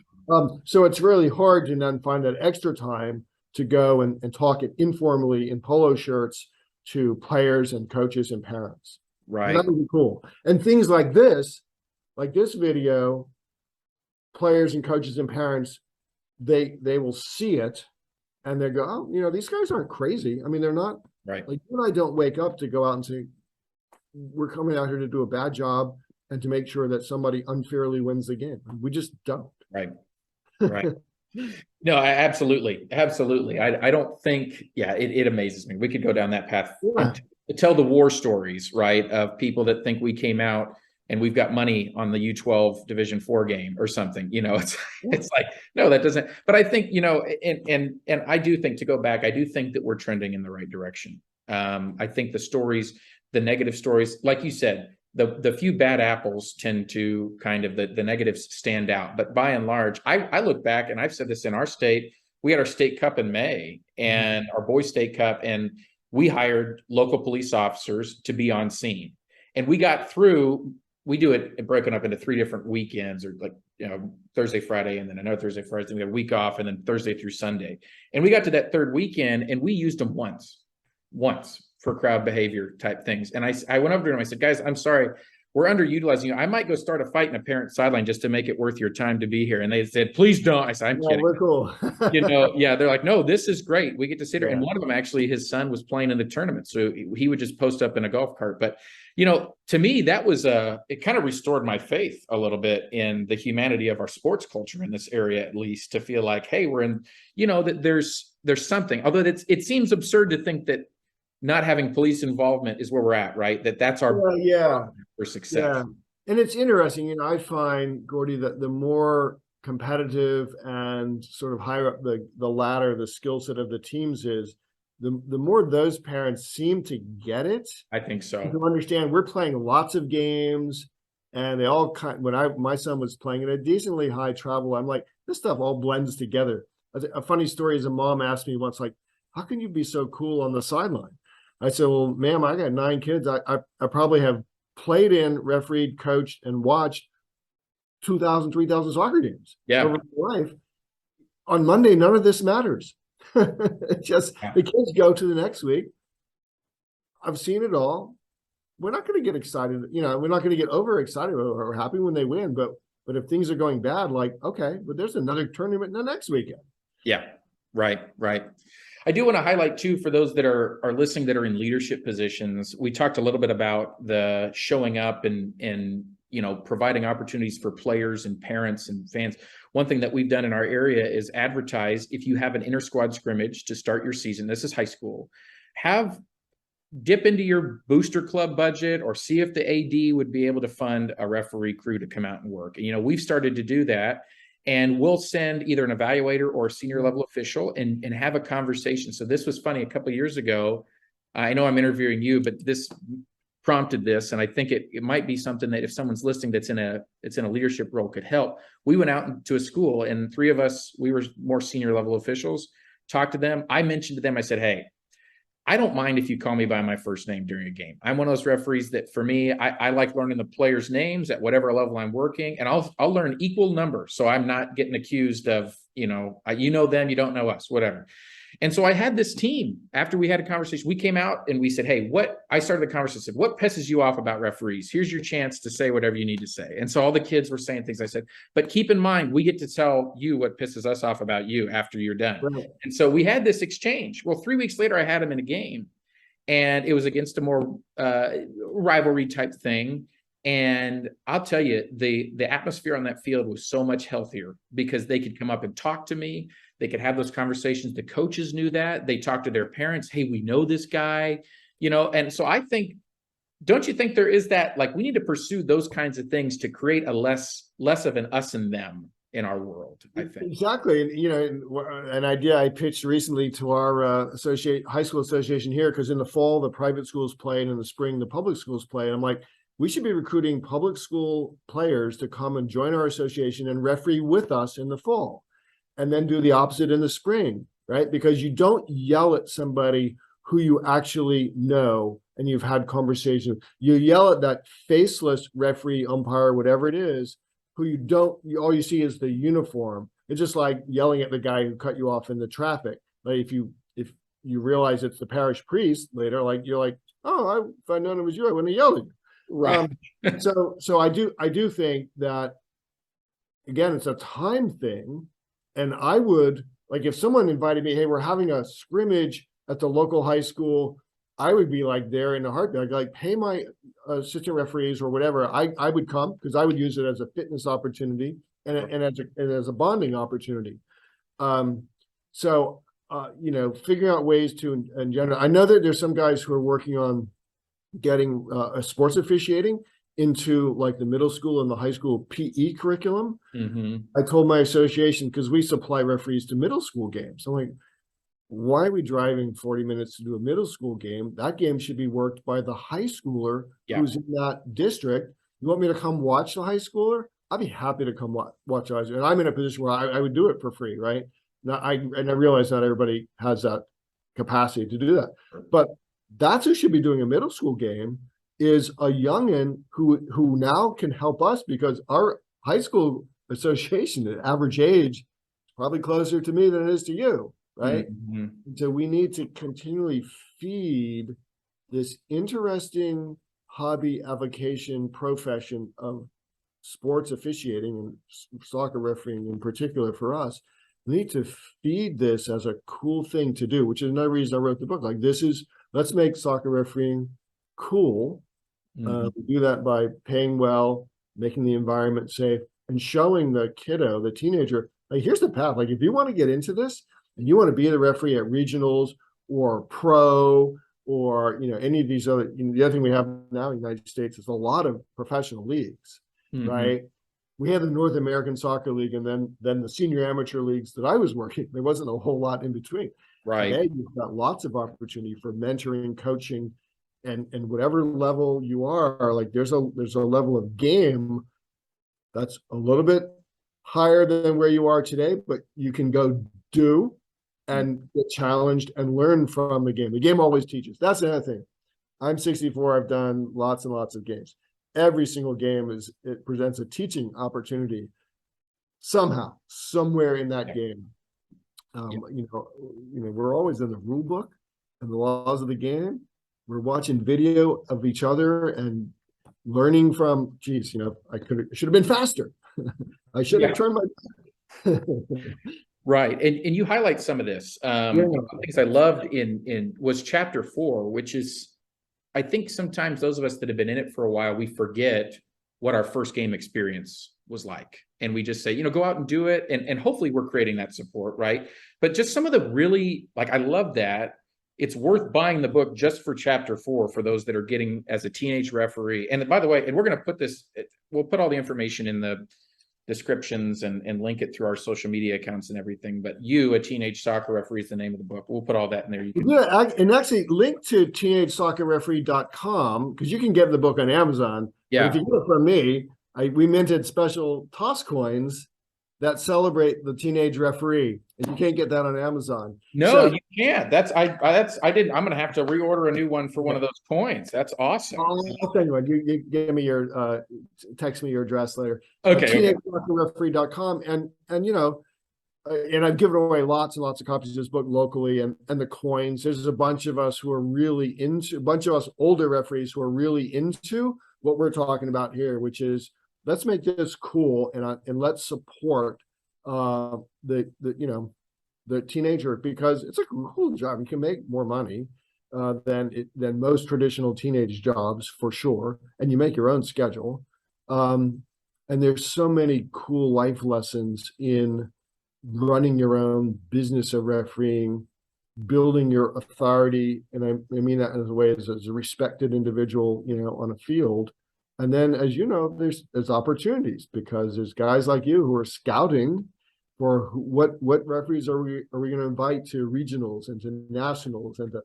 C: So it's really hard to then find that extra time to go and talk it informally in polo shirts to players and coaches and parents.
A: Right.
C: And that would be cool. And things like this video, players and coaches and parents, they will see it and they go, oh, these guys aren't crazy. I mean, they're not.
A: Right.
C: Like you and I don't wake up to go out and say, we're coming out here to do a bad job and to make sure that somebody unfairly wins the game. We just don't.
A: Right. Right. No, absolutely. Absolutely. I don't think, it amazes me. We could go down that path to tell the war stories, right, of people that think we came out and we've got money on the U12 Division 4 game or something. It's like, no, that doesn't. But I think, and I do think, to go back, I do think that we're trending in the right direction. I think the stories, the negative stories, like you said, the few bad apples tend to kind of the negatives stand out. But by and large, I look back, and I've said this in our state, we had our state cup in May and our boys state cup, and we hired local police officers to be on scene. And we got through. We do it broken up into 3 different weekends, or Thursday, Friday, and then another Thursday, Friday. Then we got a week off, and then Thursday through Sunday. And we got to that 3rd weekend, and we used them once for crowd behavior type things. And I went over to them. I said, guys, I'm sorry, we're underutilizing you. I might go start a fight in a parent sideline just to make it worth your time to be here. And they said, please don't. I said, I'm kidding.
C: We're cool.
A: They're like, no, this is great. We get to sit here. And one of them, actually, his son was playing in the tournament, so he would just post up in a golf cart. But to me, that was it kind of restored my faith a little bit in the humanity of our sports culture in this area, at least, to feel like, hey, we're in, that there's something. Although it seems absurd to think that not having police involvement is where we're at, right? That's our for success.
C: Yeah. And it's interesting, I find, Gordie, that the more competitive and sort of higher up the ladder, the skill set of the teams is, the more those parents seem to get it. I
A: think so.
C: To understand we're playing lots of games, and they all when my son was playing at a decently high travel, I'm like, this stuff all blends together. A funny story is, a mom asked me once, like, how can you be so cool on the sideline? I said, well, ma'am, I got 9 kids. I probably have played in, refereed, coached, and watched 2,000, 3,000 soccer games over my life. On Monday, none of this matters. The kids go to the next week. I've seen it all. We're not going to get excited. We're not going to get overexcited or happy when they win. But if things are going bad, like, okay, but there's another tournament the next weekend. Yeah,
A: right. I do want to highlight, too, for those that are listening that are in leadership positions, we talked a little bit about the showing up and providing opportunities for players and parents and fans. One thing that we've done in our area is advertise, if you have an inter-squad scrimmage to start your season, this is high school, have dip into your booster club budget or see if the AD would be able to fund a referee crew to come out and work. And, we've started to do that, and we'll send either an evaluator or a senior level official and have a conversation. So this was funny. A couple of years ago, I know I'm interviewing you, but this prompted this, and I think it might be something that if someone's listening that's in a leadership role could help. We went out to a school, and three of us, we were more senior level officials, talked to them. I mentioned to them, I said, hey, I don't mind if you call me by my first name during a game. I'm one of those referees that, for me, I like learning the players' names at whatever level I'm working, and I'll learn equal numbers, so I'm not getting accused of, you know them, you don't know us, whatever. And so I had this team, after we had a conversation, we came out and we said, hey, I started the conversation, said, what pisses you off about referees? Here's your chance to say whatever you need to say. And so all the kids were saying things. I said, but keep in mind, we get to tell you what pisses us off about you after you're done. Right. And so we had this exchange. Well, 3 weeks later, I had him in a game, and it was against a more rivalry type thing. And I'll tell you, the atmosphere on that field was so much healthier because they could come up and talk to me. They could have those conversations. The coaches knew that. They talked to their parents. Hey, we know this guy, and so I think, don't you think there is that, like, we need to pursue those kinds of things to create a less of an us and them in our world, I think.
C: Exactly. And, an idea I pitched recently to our high school association here, because in the fall, the private schools play, and in the spring, the public schools play. And I'm like, we should be recruiting public school players to come and join our association and referee with us in the fall, and then do the opposite in the spring, right? Because you don't yell at somebody who you actually know and you've had conversation. You yell at that faceless referee, umpire, whatever it is, who you don't, all you see is the uniform. It's just like yelling at the guy who cut you off in the traffic. Like if you realize it's the parish priest later, like you're like, oh, if I'd known it was you, I wouldn't have yelled at you.
A: Right.
C: So I do think that, again, it's a time thing. And I would, like, if someone invited me, hey, we're having a scrimmage at the local high school, I would be like there in a heartbeat. I'd like, pay my assistant referees or whatever. I would come, because I would use it as a fitness opportunity and as a bonding opportunity. Figuring out ways to engender. I know that there's some guys who are working on getting sports officiating into like the middle school and the high school PE curriculum. Mm-hmm. I told my association, because we supply referees to middle school games, I'm like, why are we driving 40 minutes to do a middle school game? That game should be worked by the high schooler who's in that district. You want me to come watch the high schooler? I'd be happy to come watch high school. And I'm in a position where I would do it for free, right? I realize not everybody has that capacity to do that. But that's who should be doing a middle school game, is a youngin who now can help us, because our high school association, the average age is probably closer to me than it is to you, right? Mm-hmm. So we need to continually feed this interesting hobby avocation profession of sports officiating, and soccer refereeing in particular for us. We need to feed this as a cool thing to do, which is another reason I wrote the book. Like, let's make soccer refereeing cool. Mm-hmm. We do that by paying well, making the environment safe, and showing the kiddo, the teenager, like, here's the path. Like, if you want to get into this and you want to be the referee at regionals or pro or, any of these other, the other thing we have now in the United States is a lot of professional leagues, mm-hmm. right? We had the North American Soccer League, and then the senior amateur leagues that I was working. There wasn't a whole lot in between. Right. Today, you've got lots of opportunity for mentoring, coaching, and whatever level you are. Like, there's a level of game that's a little bit higher than where you are today, but you can go do and get challenged and learn from the game. The game always teaches. That's another thing. I'm 64. I've done lots and lots of games. Every single game it presents a teaching opportunity somehow, somewhere in that game. We're always in the rule book and the laws of the game. We're watching video of each other and learning from, I should have been faster. I should have turned my.
A: Right. And you highlight some of this. One of the things I loved in was chapter 4, which is, I think sometimes those of us that have been in it for a while, we forget what our first game experience was like. And we just say, go out and do it. And hopefully we're creating that support, right? But just some of the really, like, I love that it's worth buying the book just for chapter 4 for those that are getting as a teenage referee. And by the way, and we're going to put this, we'll put all the information in the descriptions and link it through our social media accounts and everything. But a teenage soccer referee is the name of the book. We'll put all that in there. You can
C: and actually link to teenagesoccerreferee.com, because you can get the book on Amazon.
A: Yeah.
C: But if you get it from me, we minted special toss coins that celebrate the teenage referee, and you can't get that on Amazon.
A: No, you can't. I'm going to have to reorder a new one for one of those coins. That's awesome.
C: I'll send you one. You give me your text me your address later.
A: Okay.
C: teenagesoccerreferee.com, and and I've given away lots and lots of copies of this book locally, and the coins. There's a bunch of us older referees who are really into what we're talking about here, which is, let's make this cool, and let's support the teenager, because it's a cool job. You can make more money than most traditional teenage jobs, for sure, and you make your own schedule. And there's so many cool life lessons in running your own business of refereeing, building your authority, and I mean that in a way as a respected individual, on a field. And then, as you know, there's opportunities, because there's guys like you who are scouting for what referees are we going to invite to regionals and to nationals and to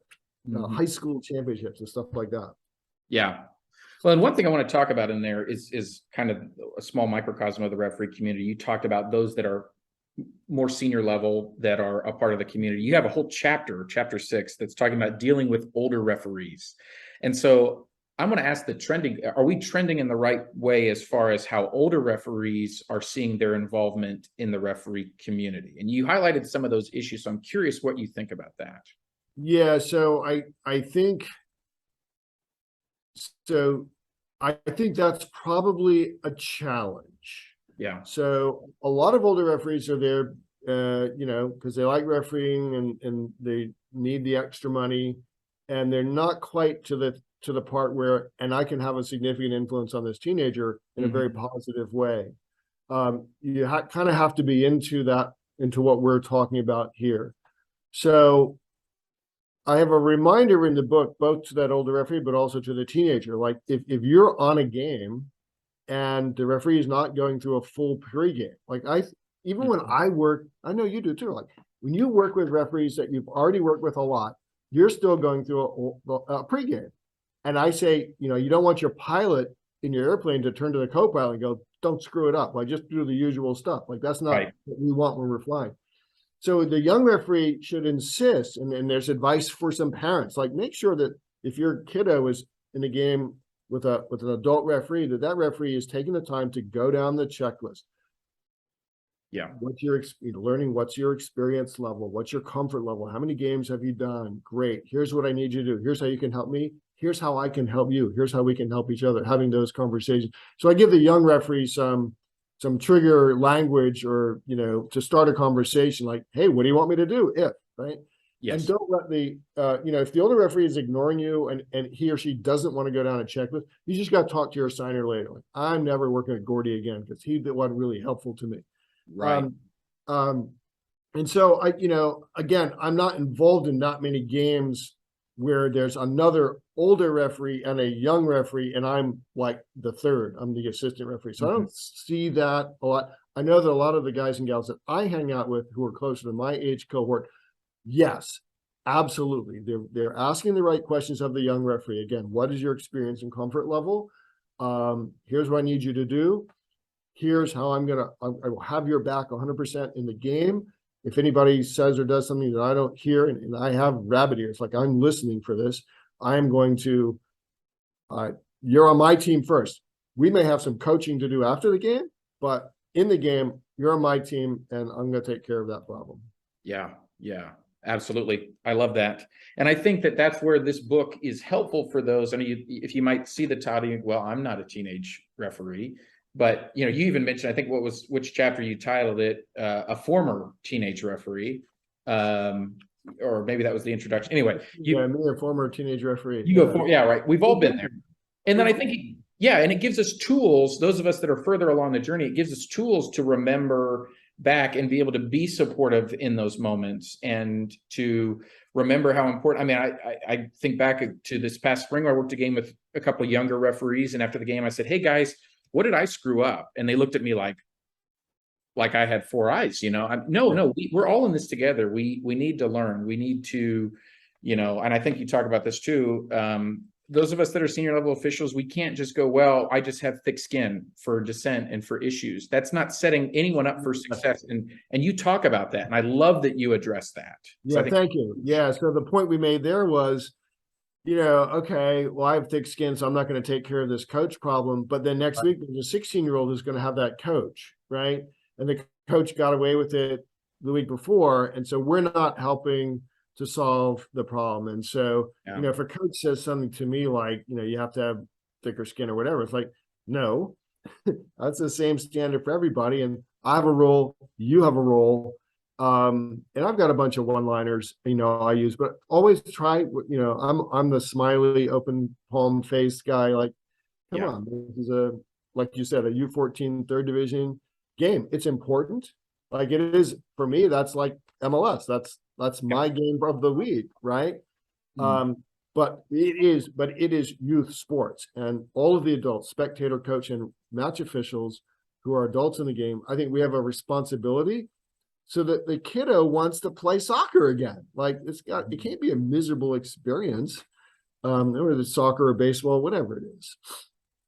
C: high school championships and stuff like that.
A: Yeah. Well, and one thing I want to talk about in there is kind of a small microcosm of the referee community. You talked about those that are more senior level that are a part of the community. You have a whole chapter 6, that's talking about dealing with older referees. And so I'm going to ask are we trending in the right way as far as how older referees are seeing their involvement in the referee community? And you highlighted some of those issues, so I'm curious what you think about that.
C: Yeah, so I think that's probably a challenge.
A: Yeah.
C: So a lot of older referees are there, because they like refereeing and they need the extra money, and they're not quite to the part where, and I can have a significant influence on this teenager in a very positive way. You kind of have to be into what we're talking about here. So I have a reminder in the book, both to that older referee, but also to the teenager. Like, if you're on a game and the referee is not going through a full pregame, like even when I work, I know you do too. Like, when you work with referees that you've already worked with a lot, you're still going through a pregame. And I say, you don't want your pilot in your airplane to turn to the co-pilot and go, don't screw it up. Like, just do the usual stuff. Like, that's not what we want when we're flying. So the young referee should insist, and there's advice for some parents, like, make sure that if your kiddo is in a game with an adult referee, that referee is taking the time to go down the checklist.
A: Yeah.
C: What's your experience level? What's your comfort level? How many games have you done? Great. Here's what I need you to do. Here's how you can help me. Here's how I can help you. Here's how we can help each other, having those conversations. So I give the young referee some trigger language, or, to start a conversation, like, hey, what do you want me to do? Right? Yes. And don't let if the older referee is ignoring you and he or she doesn't want to go down a checklist, you just got to talk to your assigner later. Like, I'm never working at Gordie again, because he wasn't really helpful to me.
A: Right.
C: And so again, I'm not involved in that many games where there's another older referee and a young referee, and I'm like the third. I'm the assistant referee. So I don't see that a lot. I know that a lot of the guys and gals that I hang out with who are closer to my age cohort, yes, absolutely. They're asking the right questions of the young referee. Again, what is your experience and comfort level? Here's what I need you to do. Here's how I will have your back 100% in the game. If anybody says or does something that I don't hear, and I have rabbit ears, like, I'm listening for this, I'm going to, you're on my team first. We may have some coaching to do after the game, but in the game, you're on my team, and I'm going to take care of that problem.
A: Yeah, absolutely. I love that. And I think that that's where this book is helpful for those. I mean, if you might see the title, well, I'm not a teenage referee. But, you even mentioned, I think which chapter you titled it, a former teenage referee, or maybe that was the introduction. Anyway,
C: me, a former teenage referee.
A: Right. We've all been there. And then I think, and it gives us tools, those of us that are further along the journey, it gives us tools to remember back and be able to be supportive in those moments and to remember how important. I mean, I think back to this past spring where I worked a game with a couple of younger referees, and after the game I said, "Hey guys, what did I screw up?" And they looked at me like I had four eyes, you know. No, we're all in this together. We need to learn. We need to, you know, and I think you talk about this too. Those of us that are senior level officials, we can't just go, well, I just have thick skin for dissent and for issues. That's not setting anyone up for success. And you talk about that. And I love that you address that.
C: Yeah, thank you. Yeah. So the point we made there was, you know, okay, well, I have thick skin, so I'm not going to take care of this coach problem. But then next week, there's a 16-year-old who's going to have that coach, right? And the coach got away with it the week before. And so we're not helping to solve the problem. And so, you know, if a coach says something to me like, you know, you have to have thicker skin or whatever, it's like, no, that's the same standard for everybody. And I have a role, you have a role. And I've got a bunch of one-liners, you know, I use, but always try, you know, I'm the smiley, open palm face guy. Like, come on, this is a, like you said, a U14 third division game. It's important. Like it is for me, that's like MLS. That's my game of the week, right? But it is youth sports, and all of the adults, spectator, coach, and match officials who are adults in the game, I think we have a responsibility so that the kiddo wants to play soccer again. Like it can't be a miserable experience, whether it's soccer or baseball, whatever it is.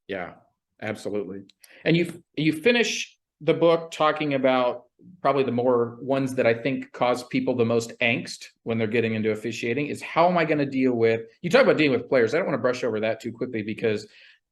A: Yeah, absolutely. And you finish the book talking about probably the more ones that I think cause people the most angst when they're getting into officiating is how am I going to deal with, you talk about dealing with players. I don't want to brush over that too quickly because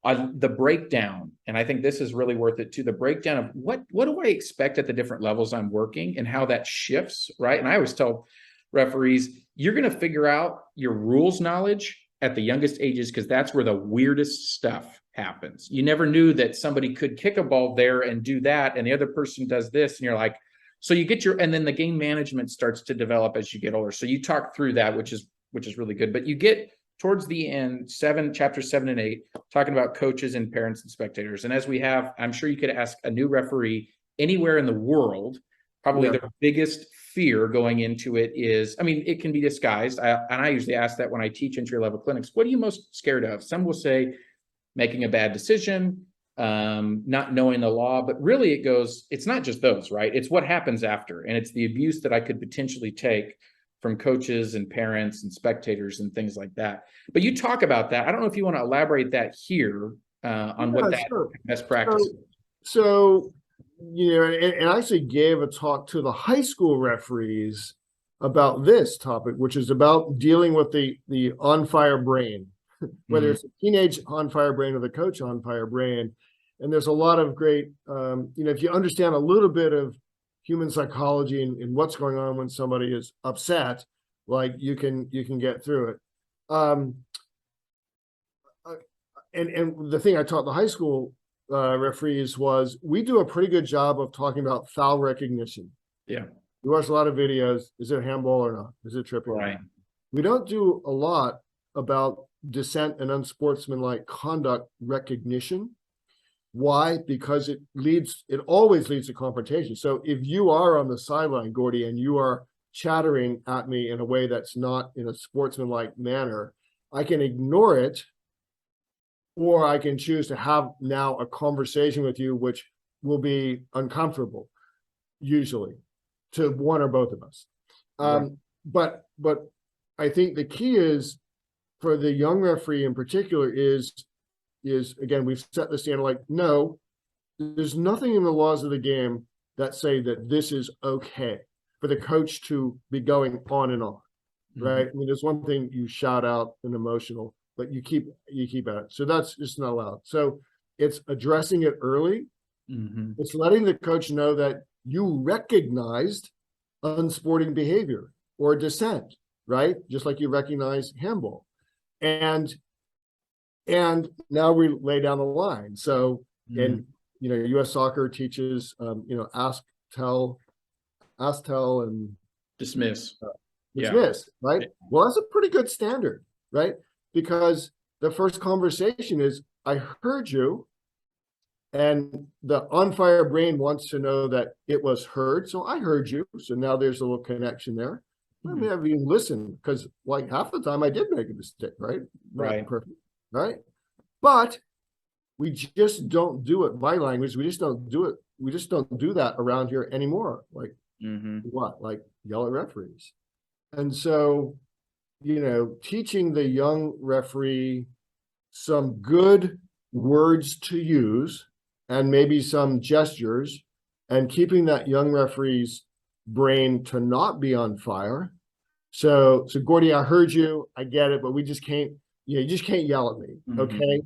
A: the breakdown, and I think this is really worth it too, the breakdown of what do I expect at the different levels I'm working and how that shifts, right? And I always tell referees, you're going to figure out your rules knowledge at the youngest ages because that's where the weirdest stuff happens. You never knew that somebody could kick a ball there and do that, and the other person does this, and you're like, so you get and then the game management starts to develop as you get older. So you talk through that, which is really good. But you get towards the end, chapters 7 and 8, talking about coaches and parents and spectators. And as we have, I'm sure you could ask a new referee anywhere in the world, probably their biggest fear going into it is, I mean, it can be disguised. And I usually ask that when I teach entry-level clinics, what are you most scared of? Some will say making a bad decision, not knowing the law, but really it's not just those, right? It's what happens after. And it's the abuse that I could potentially take from coaches and parents and spectators and things like that. But you talk about that. I don't know if you want to elaborate that here on what that best practice is.
C: So, you know, and I actually gave a talk to the high school referees about this topic, which is about dealing with the on-fire brain, whether it's a teenage on-fire brain or the coach on-fire brain. And there's a lot of great, you know, if you understand a little bit of human psychology and what's going on when somebody is upset, like you can get through it. And the thing I taught the high school referees was we do a pretty good job of talking about foul recognition.
A: Yeah.
C: We watch a lot of videos. Is it a handball or not? Is it tripping?
A: Right.
C: We don't do a lot about dissent and unsportsmanlike conduct recognition. Why? Because it always leads to confrontation. So if you are on the sideline, Gordie, and you are chattering at me in a way that's not in a sportsmanlike manner, I can ignore it, or I can choose to have now a conversation with you, which will be uncomfortable, usually, to one or both of us. But I think the key is, for the young referee in particular, is again, we've set the standard like, no, there's nothing in the laws of the game that say that this is okay for the coach to be going on and on, right? I mean, there's one thing you shout out and emotional, but you keep at it. So that's just not allowed. So it's addressing it early. It's letting the coach know that you recognized unsporting behavior or dissent, right? Just like you recognize handball. And now we lay down the line. So, and you know, U.S. Soccer teaches, you know, ask, tell, and
A: dismiss.
C: Dismiss, right? Well, that's a pretty good standard, right? Because the first conversation is, I heard you, And the on fire brain wants to know that it was heard. So I heard you. So now there's a little connection there. I may have even listened, because like half the time I did make a mistake, right?
A: Right.
C: Not perfect, right? But we just don't do it. My language, we just don't do it. We just don't do that around here anymore. Like what? Like yell at referees. And so, teaching the young referee some good words to use and maybe some gestures, and keeping that young referee's brain to not be on fire. So Gordie, I heard you, I get it, but we just can't, you just can't yell at me. Okay,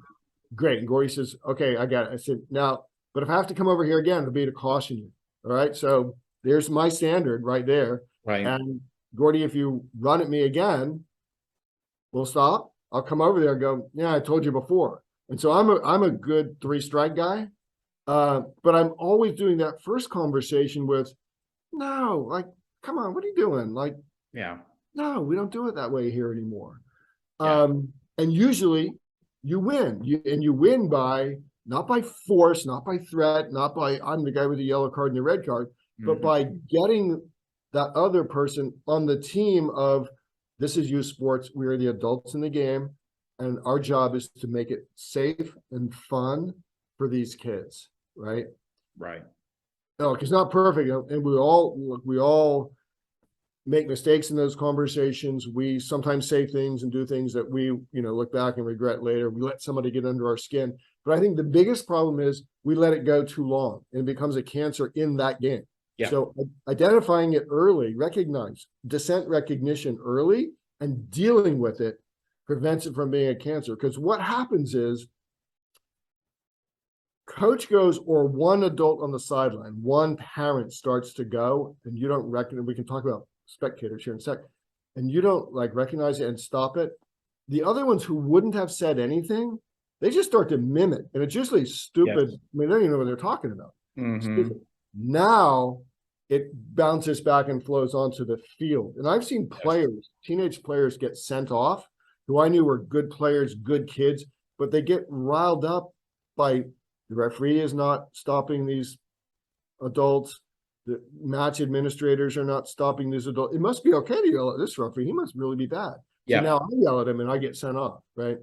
C: great. And Gordie says, okay, I got it. I said, now, but if I have to come over here again, it'll be to caution you. All right, so there's my standard right there.
A: Right.
C: And Gordie, if you run at me again, we'll stop. I'll come over there and go, yeah, I told you before. And so I'm a good 3-strike guy. But I'm always doing that first conversation with, no, like, come on, what are you doing? Like, no, we don't do it that way here anymore. And usually you win. You win by, not by force, not by threat, not by I'm the guy with the yellow card and the red card, but by getting that other person on the team of, this is youth sports, we are the adults in the game, and our job is to make it safe and fun for these kids, right?
A: Right.
C: No, it's not perfect, and we all make mistakes in those conversations. We sometimes say things and do things that we, look back and regret later. We let somebody get under our skin. But I think the biggest problem is we let it go too long, and it becomes a cancer in that game.
A: Yeah.
C: So identifying it early, dissent recognition early, and dealing with it prevents it from being a cancer. Because what happens is, coach goes, or one adult on the sideline, one parent starts to go, and you don't recognize. We can talk about spectators here in a sec, and you don't recognize it and stop it. The other ones who wouldn't have said anything, they just start to mimic, and it's usually stupid.
A: Yes.
C: I mean, they don't even know what they're talking about. Stupid. Now it bounces back and flows onto the field, and I've seen players, teenage players, get sent off who I knew were good players, good kids, but they get riled up by, the referee is not stopping these adults. The match administrators are not stopping these adults. It must be okay to yell at this referee. He must really be bad.
A: Yeah.
C: So now I yell at him and I get sent off, right?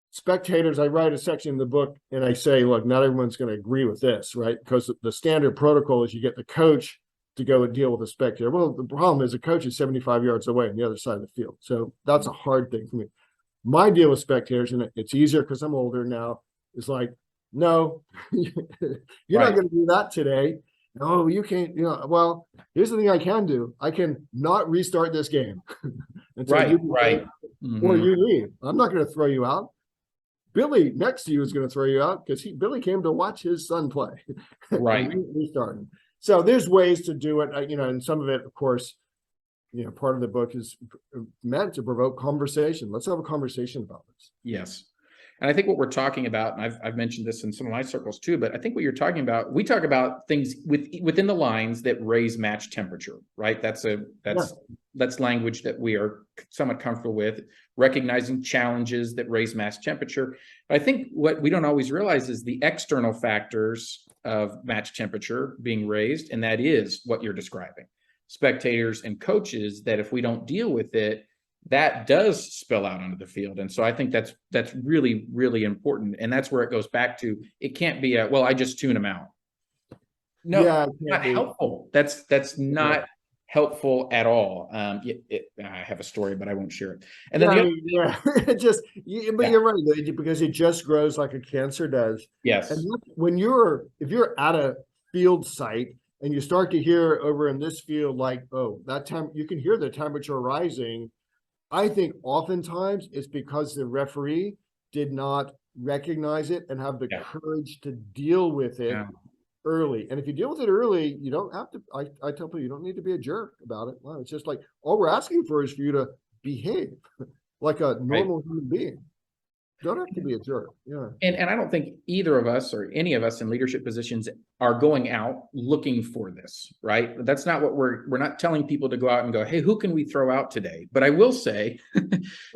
C: Spectators, I write a section in the book and I say, look, not everyone's going to agree with this, right? Because the standard protocol is you get the coach to go and deal with the spectator. Well, the problem is the coach is 75 yards away on the other side of the field. So that's a hard thing for me. My deal with spectators, and it's easier because I'm older now, is like, no, you're not going to do that today. No, you can't, well, here's the thing I can do. I can not restart this game.
A: Right.
C: Or you leave. I'm not going to throw you out. Billy next to you is going to throw you out because Billy came to watch his son play.
A: Right.
C: Restarting. So there's ways to do it, and some of it, of course, part of the book is meant to provoke conversation. Let's have a conversation about this.
A: Yes. And I think what we're talking about, and I've mentioned this in some of my circles too, but I think what you're talking about, we talk about things within the lines that raise match temperature, right? That's language that we are somewhat comfortable with, recognizing challenges that raise match temperature. But I think what we don't always realize is the external factors of match temperature being raised, and that is what you're describing. Spectators and coaches, that if we don't deal with it, that does spill out onto the field. And so I think that's really, really important. And that's where it goes back to, it can't be I just tune them out. No, not helpful. That's not helpful at all. I have a story, but I won't share it. And then
C: you're right, because it just grows like a cancer does.
A: Yes.
C: And if you're at a field site and you start to hear over in this field, like, oh, that time you can hear the temperature rising. I think oftentimes it's because the referee did not recognize it and have the courage to deal with it early. And if you deal with it early, you don't have to, I tell people, you don't need to be a jerk about it. Well, it's just like, all we're asking for is for you to behave like a normal human being. You don't have to be a jerk. Yeah.
A: And I don't think either of us or any of us in leadership positions are going out looking for this, right? That's not what we're not telling people to go out and go, hey, who can we throw out today? But I will say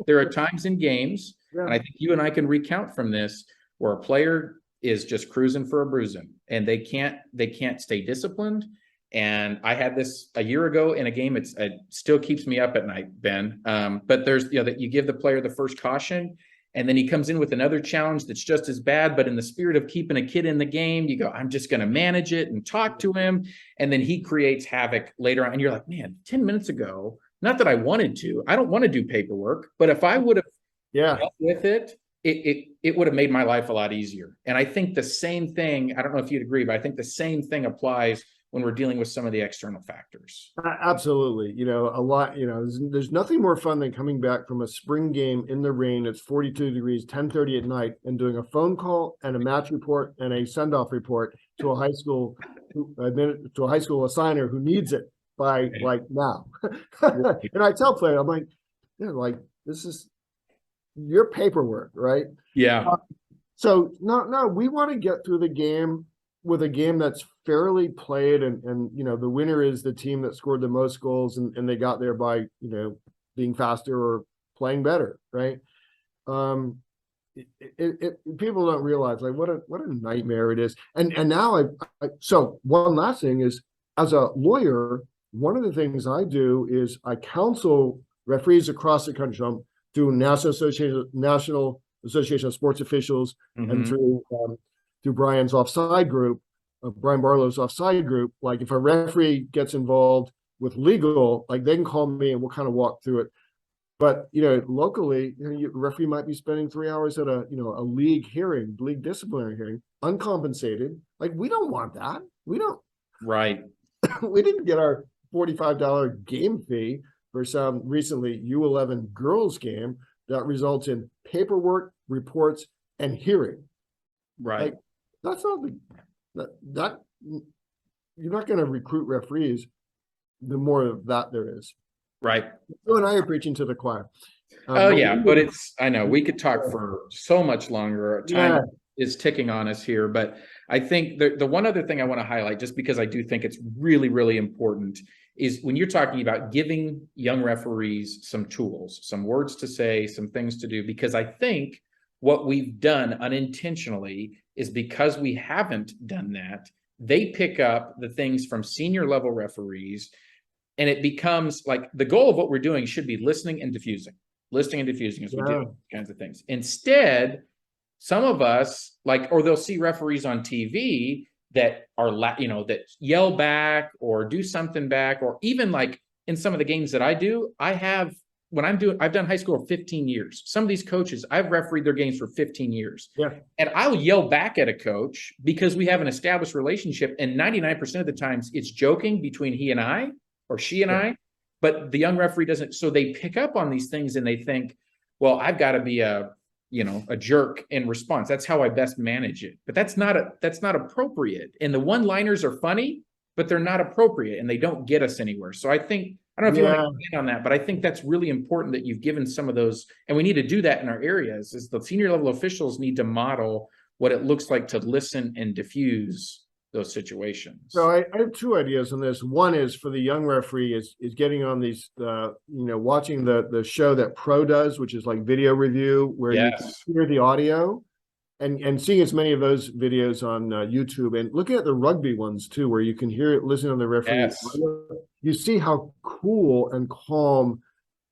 A: there are times in games, and I think you and I can recount from this, where a player is just cruising for a bruising, and they can't stay disciplined. And I had this a year ago in a game. It still keeps me up at night, Ben. But there's, that you give the player the first caution, and then he comes in with another challenge that's just as bad. But in the spirit of keeping a kid in the game, you go, I'm just going to manage it and talk to him. And then he creates havoc later on. And you're like, man, 10 minutes ago, not that I wanted to, I don't want to do paperwork, but if I would have dealt with it, it would have made my life a lot easier. And I think the same thing, I don't know if you'd agree, but I think the same thing applies when we're dealing with some of the external factors.
C: Absolutely. A lot, there's nothing more fun than coming back from a spring game in the rain. It's 42 degrees, 10:30 at night, and doing a phone call and a match report and a send-off report to a high school assigner who needs it by like now. And I tell players, I'm like, this is your paperwork, right?
A: Yeah.
C: So no, we want to get through the game with a game that's fairly played, and the winner is the team that scored the most goals, and they got there by being faster or playing better, right? People don't realize like what a nightmare it is. And now so one last thing is, as a lawyer, one of the things I do is I counsel referees across the country. I'm through National Association of Sports Officials, and through Brian's offside group, Brian Barlow's offside group. Like if a referee gets involved with legal, like they can call me and we'll kind of walk through it. But locally, a referee might be spending 3 hours at a league disciplinary hearing, uncompensated. Like we don't want that. We don't.
A: Right.
C: We didn't get our $45 game fee for some recently U11 girls game that results in paperwork, reports, and hearing.
A: Right.
C: Like, that's not that you're not going to recruit referees. The more of that there is.
A: Right.
C: You and I are preaching to the choir.
A: But I know we could talk for so much longer. Time is ticking on us here, but I think the one other thing I want to highlight, just because I do think it's really, really important, is when you're talking about giving young referees some tools, some words to say, some things to do, because I think what we've done unintentionally is because we haven't done that, they pick up the things from senior level referees, and it becomes like the goal of what we're doing should be listening and diffusing as we do these kinds of things. Instead, some of us or they'll see referees on TV that are, that yell back or do something back, or even like in some of the games that I do, I've done high school for 15 years. Some of these coaches, I've refereed their games for 15 years.
C: Yeah.
A: And I'll yell back at a coach because we have an established relationship. And 99% of the times it's joking between he and I, or she and I, but the young referee doesn't. So they pick up on these things and they think, well, I've got to be a jerk in response. That's how I best manage it. But that's not appropriate. And the one-liners are funny, but they're not appropriate and they don't get us anywhere. So I don't know if you want to comment on that, but I think that's really important that you've given some of those, and we need to do that in our areas, is the senior level officials need to model what it looks like to listen and diffuse those situations.
C: So I have two ideas on this. One is for the young referee is getting on these, watching the show that Pro does, which is like video review, where you can hear the audio, and seeing as many of those videos on YouTube, and looking at the rugby ones too, where you can hear it, listen on the referee. You see how cool and calm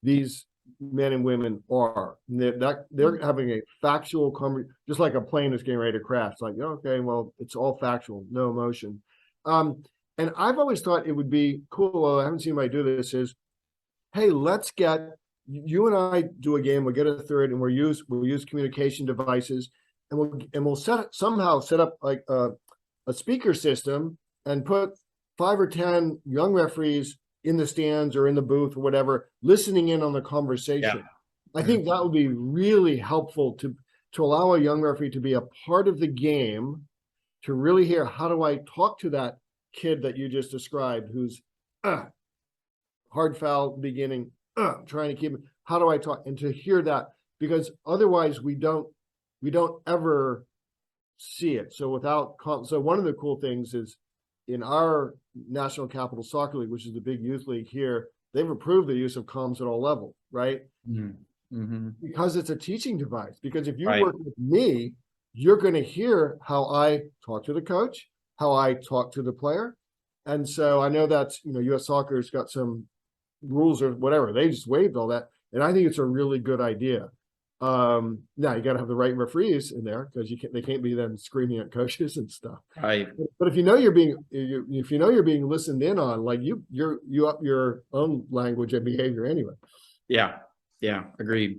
C: these men and women are. They're having a factual conversation, just like a plane is getting ready to crash. Like, okay, well, it's all factual, no emotion. And I've always thought it would be cool, although I haven't seen anybody do this, is, hey, let's get, you and I do a game, we'll get a third, and we'll use communication devices, and we'll somehow set up like a speaker system and put 5 or 10 young referees in the stands or in the booth or whatever, listening in on the conversation. I think that would be really helpful to allow a young referee to be a part of the game, to really hear, how do I talk to that kid that you just described, who's hard foul beginning, trying to keep it, how do I talk, and to hear that, because otherwise we don't ever see it. So one of the cool things is, in our National Capital Soccer League, which is the big youth league here, they've approved the use of comms at all levels, right? Because it's a teaching device. Because if you work with me, you're going to hear how I talk to the coach, how I talk to the player. And so I know that's, U.S. Soccer's got some rules or whatever. They just waived all that. And I think it's a really good idea. Now you got to have the right referees in there because they can't be then screaming at coaches and stuff.
A: Right.
C: But if you know you're being listened in on, like you up your own language and behavior anyway.
A: Yeah. Yeah. Agreed.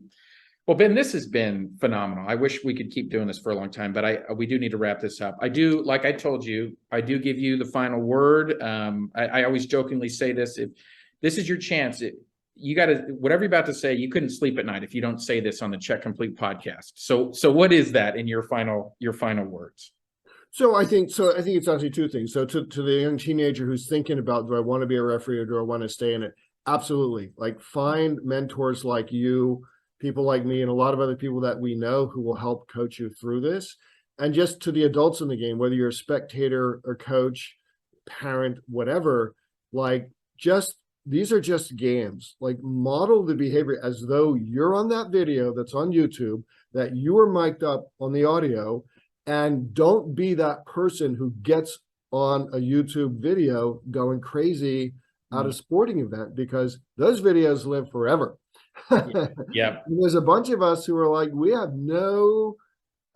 A: Well, Ben, this has been phenomenal. I wish we could keep doing this for a long time, but we do need to wrap this up. I do, like I told you, I do give you the final word. I always jokingly say this: if this is your chance, you got to, whatever you're about to say, you couldn't sleep at night if you don't say this on the Check Complete podcast. So what is that in your final words?
C: So I think it's actually two things. So to the young teenager who's thinking about, do I want to be a referee or do I want to stay in it? Absolutely. Like, find mentors like you, people like me, and a lot of other people that we know who will help coach you through this. And just to the adults in the game, whether you're a spectator or coach, parent, whatever, like, these are just games. Like, model the behavior as though you're on that video that's on YouTube, that you are mic'd up on the audio, and don't be that person who gets on a YouTube video going crazy at a sporting event, because those videos live forever.
A: Yeah.
C: There's a bunch of us who are like, we have no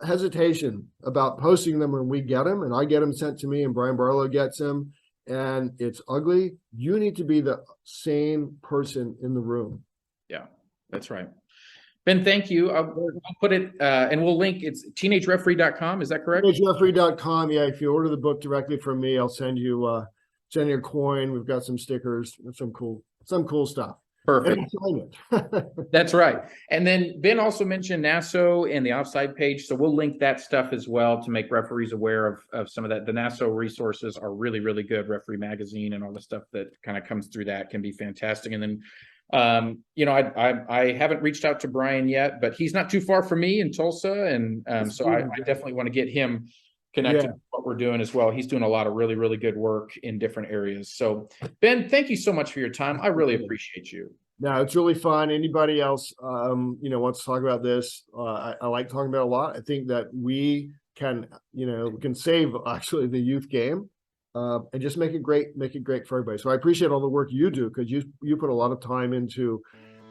C: hesitation about posting them when we get them, and I get them sent to me, and Brian Barlow gets them, and it's ugly. You need to be the sane person in the room.
A: Yeah, that's right. Ben, thank you. I'll put it, and we'll link. It's teenagereferee.com. Is that correct?
C: Teenagereferee.com. Yeah, if you order the book directly from me, I'll send you a coin. We've got some stickers, some cool stuff.
A: Perfect. That's right. And then Ben also mentioned NASO and the offside page. So we'll link that stuff as well to make referees aware of some of that. The NASO resources are really, really good. Referee Magazine and all the stuff that kind of comes through that can be fantastic. And then, I haven't reached out to Brian yet, but he's not too far from me in Tulsa. And so I definitely want to get him connected to what we're doing as well. He's doing a lot of really, really good work in different areas. So Ben, thank you so much for your time. I really appreciate you.
C: No, it's really fun. Anybody else, wants to talk about this? I like talking about it a lot. I think that we can save actually the youth game, and just make it great for everybody. So I appreciate all the work you do, because you put a lot of time into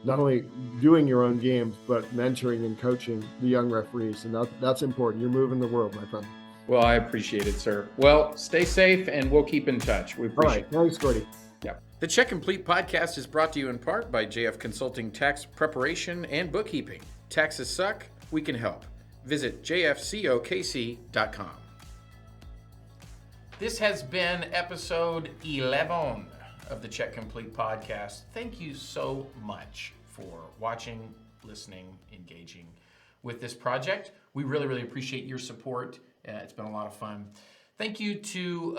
C: not only doing your own games, but mentoring and coaching the young referees. And that's important. You're moving the world, my friend.
A: Well, I appreciate it, sir. Well, stay safe, and we'll keep in touch. We appreciate it.
C: Thanks, Gordie.
A: Yeah. The Check Complete podcast is brought to you in part by JF Consulting Tax Preparation and Bookkeeping. Taxes suck? We can help. Visit jfcokc.com. This has been episode 11 of the Check Complete podcast. Thank you so much for watching, listening, engaging with this project. We really, really appreciate your support. It's been a lot of fun. Thank you to,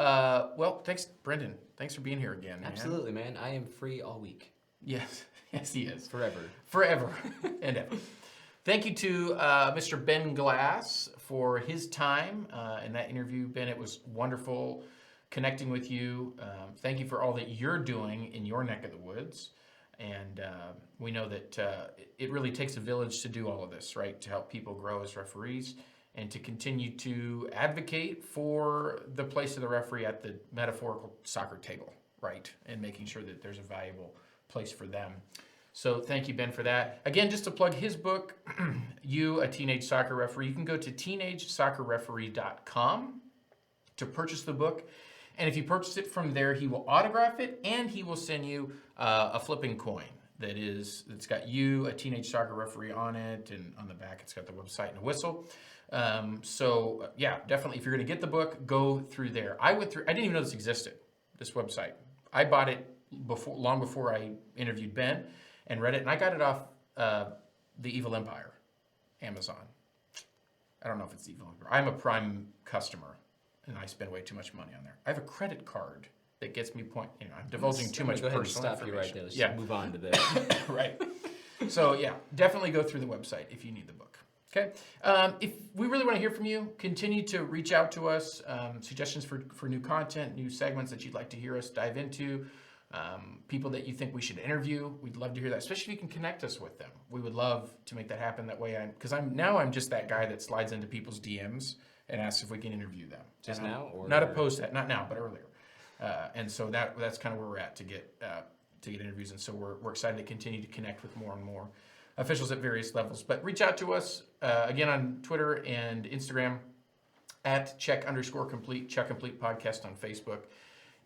A: thanks, Brendan. Thanks for being here again.
B: Absolutely, man. I am free all week.
A: Yes, he is.
B: Forever.
A: And ever. Thank you to Mr. Ben Glass for his time in that interview. Ben, it was wonderful connecting with you. Thank you for all that you're doing in your neck of the woods. And we know that it really takes a village to do all of this, right? To help people grow as referees, and to continue to advocate for the place of the referee at the metaphorical soccer table, right? And making sure that there's a valuable place for them. So thank you, Ben, for that. Again, just to plug his book, You, a Teenage Soccer Referee, you can go to teenagesoccerreferee.com to purchase the book. And if you purchase it from there, he will autograph it, and he will send you a flipping coin that's got You, a Teenage Soccer Referee on it, and on the back it's got the website and a whistle. Definitely, if you're going to get the book, go through there. I didn't even know this existed, this website. I bought it long before I interviewed Ben and read it, and I got it off the Evil Empire, Amazon. I don't know if it's the Evil Empire. I'm a Prime customer, and I spend way too much money on there. I have a credit card that gets me point. I'm divulging too much personal information.
B: Stop you right there. Let's just move on to this.
A: Right. So definitely go through the website if you need the book. Okay. If we really want to hear from you, continue to reach out to us. Suggestions for new content, new segments that you'd like to hear us dive into. people that you think we should interview. We'd love to hear that, especially if you can connect us with them. We would love to make that happen that way. Because I'm just that guy that slides into people's DMs and asks if we can interview them.
B: Just now? Or
A: Not opposed to that, not now, but earlier. And so that's kind of where we're at to get interviews. And so we're excited to continue to connect with more and more officials at various levels. But reach out to us, again, on Twitter and Instagram, at check_complete, Check Complete Podcast on Facebook.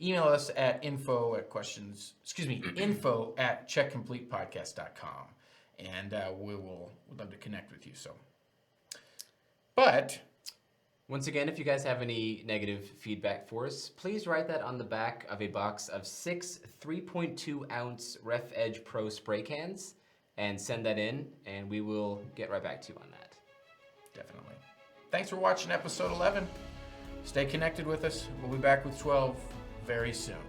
A: Email us at info@checkcompletepodcast.com. And we'd love to connect with you. So, but
B: once again, if you guys have any negative feedback for us, please write that on the back of a box of 6 3.2-ounce Ref Edge Pro spray cans and send that in, and we will get right back to you on that.
A: Definitely. Thanks for watching episode 11. Stay connected with us. We'll be back with 12 very soon.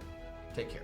A: Take care.